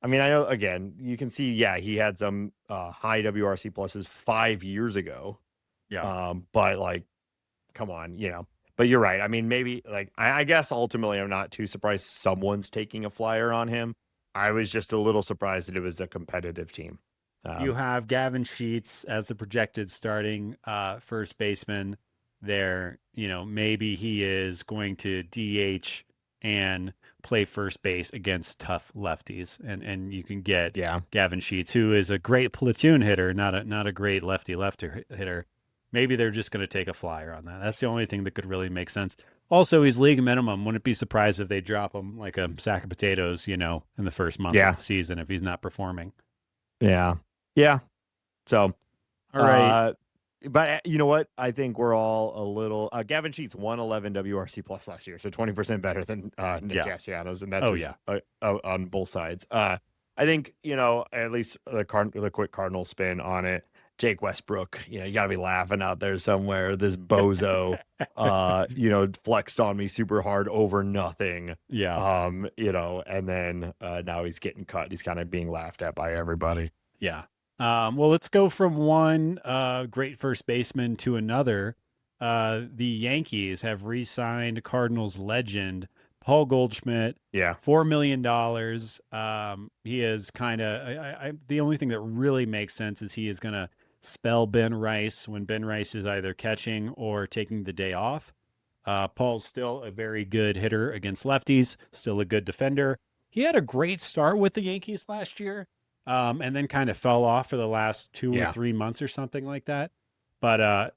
I mean, I know, again, you can see, yeah, he had some high WRC pluses 5 years ago. Yeah. But like, come on, But you're right. I mean, maybe like I guess ultimately I'm not too surprised someone's taking a flyer on him. I was just a little surprised that it was a competitive team. You have Gavin Sheets as the projected starting first baseman there. Maybe he is going to DH and play first base against tough lefties, and you can get Yeah. Gavin Sheets, who is a great platoon hitter, not a great lefty hitter. Maybe they're just going to take a flyer on that. That's the only thing that could really make sense. Also, he's league minimum. Wouldn't be surprised if they drop him like a sack of potatoes, in the first month Yeah. of the season if he's not performing. Yeah. Yeah. So, All right. But you know what? I think we're all a little. Gavin Sheets 111 WRC plus last year, so 20% better than Nick Castellanos, and that's on both sides. I think at least the quick Cardinal spin on it. Jake Westbrook, you got to be laughing out there somewhere. This bozo, flexed on me super hard over nothing. Yeah. And then now he's getting cut. He's kind of being laughed at by everybody. Yeah. Well, let's go from one great first baseman to another. The Yankees have re-signed Cardinals legend Paul Goldschmidt. Yeah. $4 million. He is kind of the only thing that really makes sense is he is going to spell Ben Rice when Ben Rice is either catching or taking the day off. Paul's still a very good hitter against lefties, still a good defender. He had a great start with the Yankees last year. And then kind of fell off for the last 2 or 3 months or something like that. But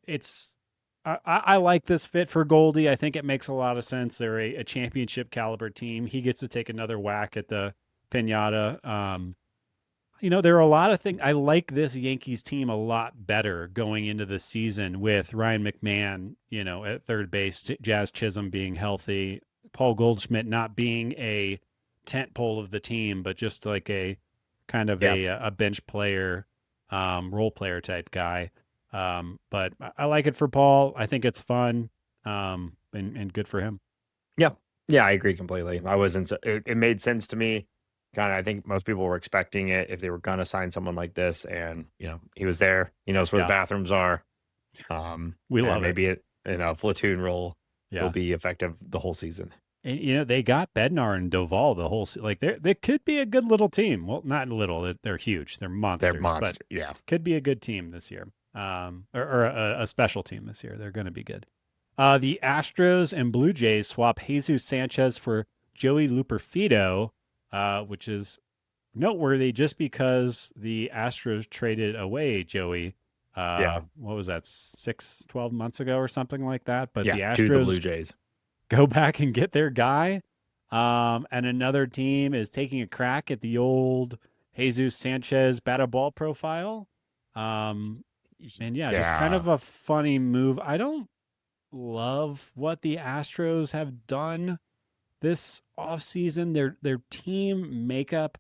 I like this fit for Goldie. I think it makes a lot of sense. They're a championship caliber team. He gets to take another whack at the pinata. There are a lot of things. I like this Yankees team a lot better going into the season with Ryan McMahon, at third base, Jazz Chisholm being healthy, Paul Goldschmidt not being a tent pole of the team, but just like a kind of a bench player, role player type guy. But I like it for Paul. I think it's fun, and good for him. Yeah. Yeah, I agree completely. It made sense to me. Kind of, I think most people were expecting it if they were going to sign someone like this, and he was there. He knows where the bathrooms are. We love maybe it in a platoon role. He'll be effective the whole season. And they got Bednar and Doval the whole like they could be a good little team. Well, not little, they're huge. They're monsters. They're monsters. But yeah, could be a good team this year. Or a special team this year. They're going to be good. The Astros and Blue Jays swap Jesus Sanchez for Joey Luperfido, which is noteworthy just because the Astros traded away Joey. What was that, 12 months ago or something like that? But the Astros to the Blue Jays go back and get their guy. And another team is taking a crack at the old Jesus Sanchez batted ball profile. Just kind of a funny move. I don't love what the Astros have done this offseason. Their team makeup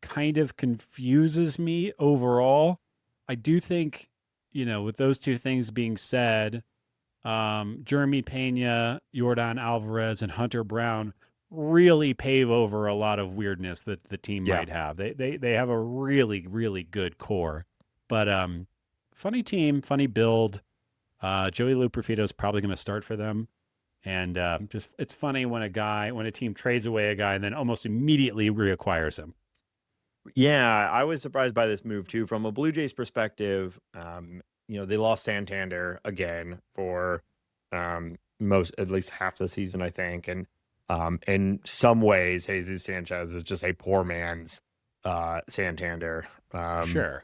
kind of confuses me overall. I do think, with those two things being said, Jeremy Pena, Yordan Alvarez, and Hunter Brown really pave over a lot of weirdness that the team might have. They have a really, really good core. But funny team, funny build. Joey Luperfido is probably going to start for them. And it's funny when a team trades away a guy and then almost immediately reacquires him. Yeah, I was surprised by this move too. From a Blue Jays perspective, they lost Santander again for at least half the season, I think. And in some ways, Jesus Sanchez is just a poor man's Santander. Sure.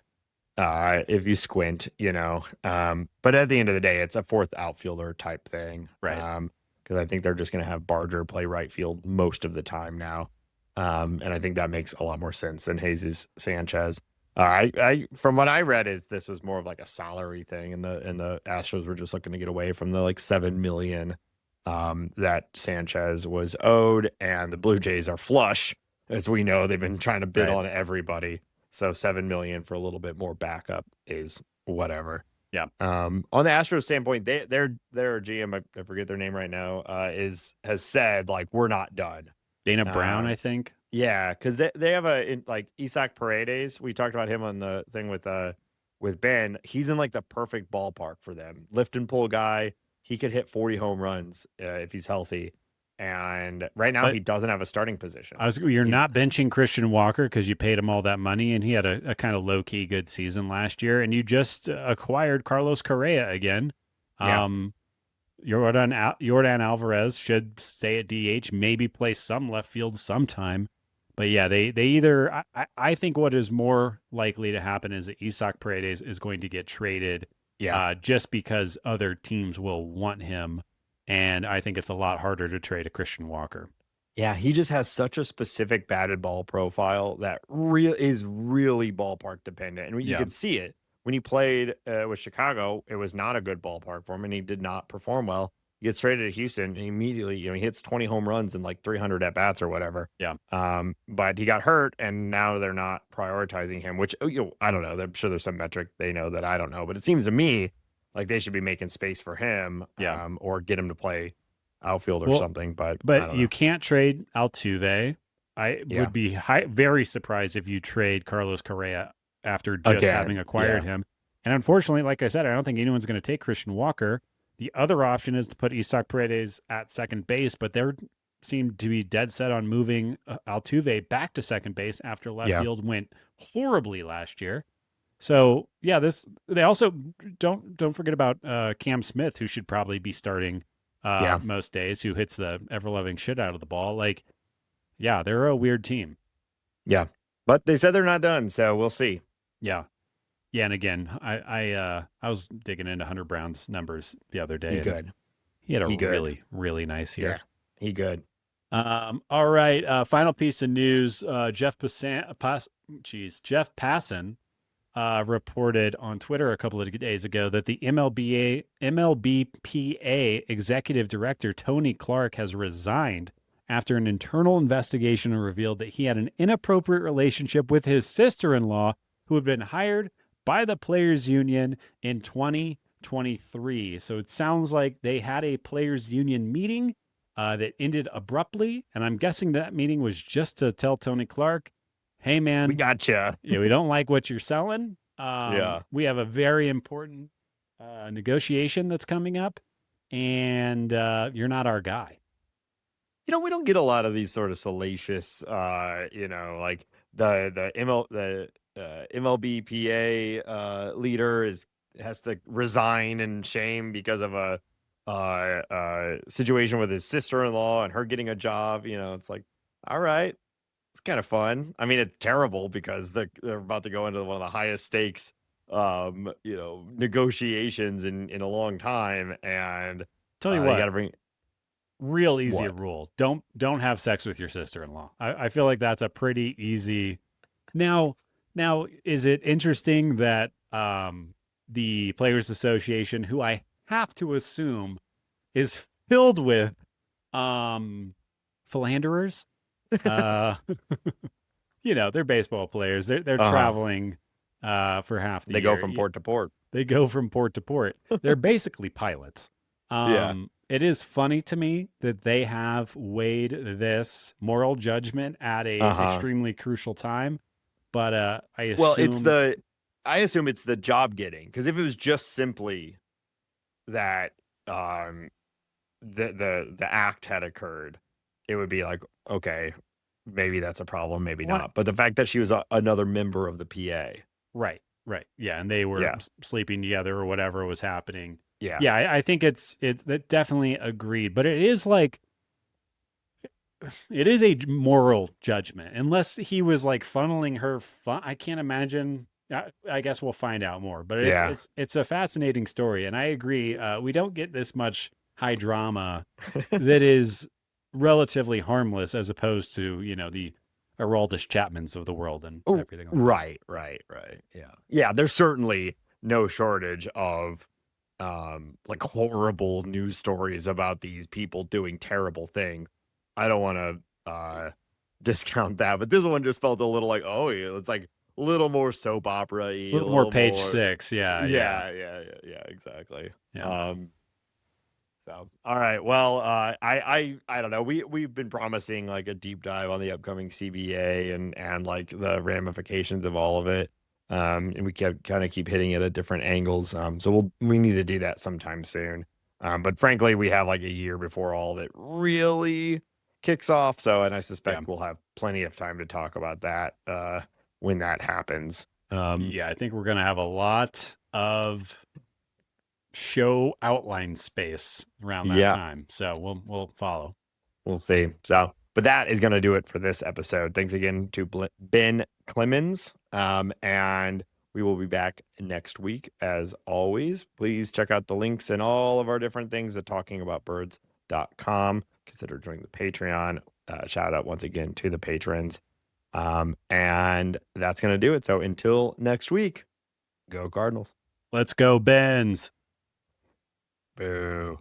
If you squint, but at the end of the day, it's a fourth outfielder type thing. Right. Because I think they're just going to have Barger play right field most of the time now. And I think that makes a lot more sense than Jesus Sanchez. I from what I read is this was more of like a salary thing, and the Astros were just looking to get away from the like $7 million that Sanchez was owed, and the Blue Jays are flush, as we know. They've been trying to bid on everybody, so $7 million for a little bit more backup is whatever. Yeah. On the Astros standpoint, their GM, I forget their name right now, has said like we're not done. Dana Brown, I think. Yeah, because they have like Isaac Paredes. We talked about him on the thing with Ben. He's in like the perfect ballpark for them. Lift and pull guy. He could hit 40 home runs if he's healthy. And right now he doesn't have a starting position. You're not benching Christian Walker because you paid him all that money, and he had a kind of low key good season last year. And you just acquired Carlos Correa again. Yeah. Yordan Alvarez should stay at DH, maybe play some left field sometime. But yeah, they either I think what is more likely to happen is that Isaac Paredes is going to get traded, just because other teams will want him, and I think it's a lot harder to trade a Christian Walker. Yeah, he just has such a specific batted ball profile that is really ballpark dependent, and you could see it when he played with Chicago. It was not a good ballpark for him, and he did not perform well. He gets traded to Houston, and immediately, he hits 20 home runs and like 300 at bats or whatever. Yeah. But he got hurt, and now they're not prioritizing him, which I don't know. I'm sure there's some metric they know that I don't know, but it seems to me like they should be making space for him, or get him to play outfield or something. But you can't trade Altuve. I would be very surprised if you trade Carlos Correa after just having acquired him. And unfortunately, like I said, I don't think anyone's going to take Christian Walker. The other option is to put Isaac Paredes at second base, but they seem to be dead set on moving Altuve back to second base after left field went horribly last year. So they also don't forget about Cam Smith, who should probably be starting most days, who hits the ever-loving shit out of the ball. Like, they're a weird team. Yeah, but they said they're not done, so we'll see. Yeah. Yeah, and again, I was digging into Hunter Brown's numbers the other day. He had a really, really nice year. Yeah, he good. All right, final piece of news. Jeff Passan reported on Twitter a couple of days ago that the MLBPA executive director, Tony Clark, has resigned after an internal investigation revealed that he had an inappropriate relationship with his sister-in-law, who had been hired by the Players Union in 2023. So it sounds like they had a Players Union meeting that ended abruptly. And I'm guessing that meeting was just to tell Tony Clark, hey, man, we gotcha. We don't like what you're selling. We have a very important negotiation that's coming up, and you're not our guy. We don't get a lot of these sort of salacious, like the MLBPA leader has to resign in shame because of a situation with his sister-in-law and her getting a job. It's like, all right, it's kind of fun. I mean, it's terrible because they're about to go into one of the highest stakes, negotiations in a long time. And tell you what, you got to bring real easy rule: don't have sex with your sister-in-law. I feel like that's a pretty easy. Now, is it interesting that the Players Association, who I have to assume is filled with philanderers, they're baseball players. They're traveling for half the year. They go from port to port. They go from port to port. They're basically pilots. It is funny to me that they have weighed this moral judgment at a extremely crucial time. But I assume it's the job getting, because if it was just simply that the act had occurred, it would be like, okay, maybe that's a problem, maybe not. But the fact that she was another member of the PA, right, yeah, and they were sleeping together or whatever was happening. Yeah. Yeah, I think it's that definitely agreed, but it is like it is a moral judgment. Unless he was like funneling her fun, I can't imagine. I guess we'll find out more, but Yeah. it's a fascinating story, and I agree. We don't get this much high drama that is relatively harmless, as opposed to the Aroldis Chapmans of the world and Oh, everything like right. Yeah. Yeah. There's certainly no shortage of like horrible news stories about these people doing terrible things. I don't want to discount that, but this one just felt a little like, oh yeah, it's like a little more soap opera-y, that. A a little more little page more. 6. Yeah. Yeah, exactly. Yeah. So all right, well, I don't know. We've been promising like a deep dive on the upcoming CBA and like the ramifications of all of it. And we kept kind of keep hitting it at different angles. So we need to do that sometime soon. But frankly, we have like a year before all of it really kicks off. So, and I suspect we'll have plenty of time to talk about that when that happens. Yeah, I think we're gonna have a lot of show outline space around that Yeah. time. So we'll follow. We'll see. So, but that is going to do it for this episode. Thanks again to Ben Clemens. And we will be back next week. As always, please check out the links and all of our different things at talkingaboutbirds.com. Consider joining the Patreon. Shout out once again to the patrons. And that's going to do it. So until next week, go Cardinals. Let's go, Benz. Boo.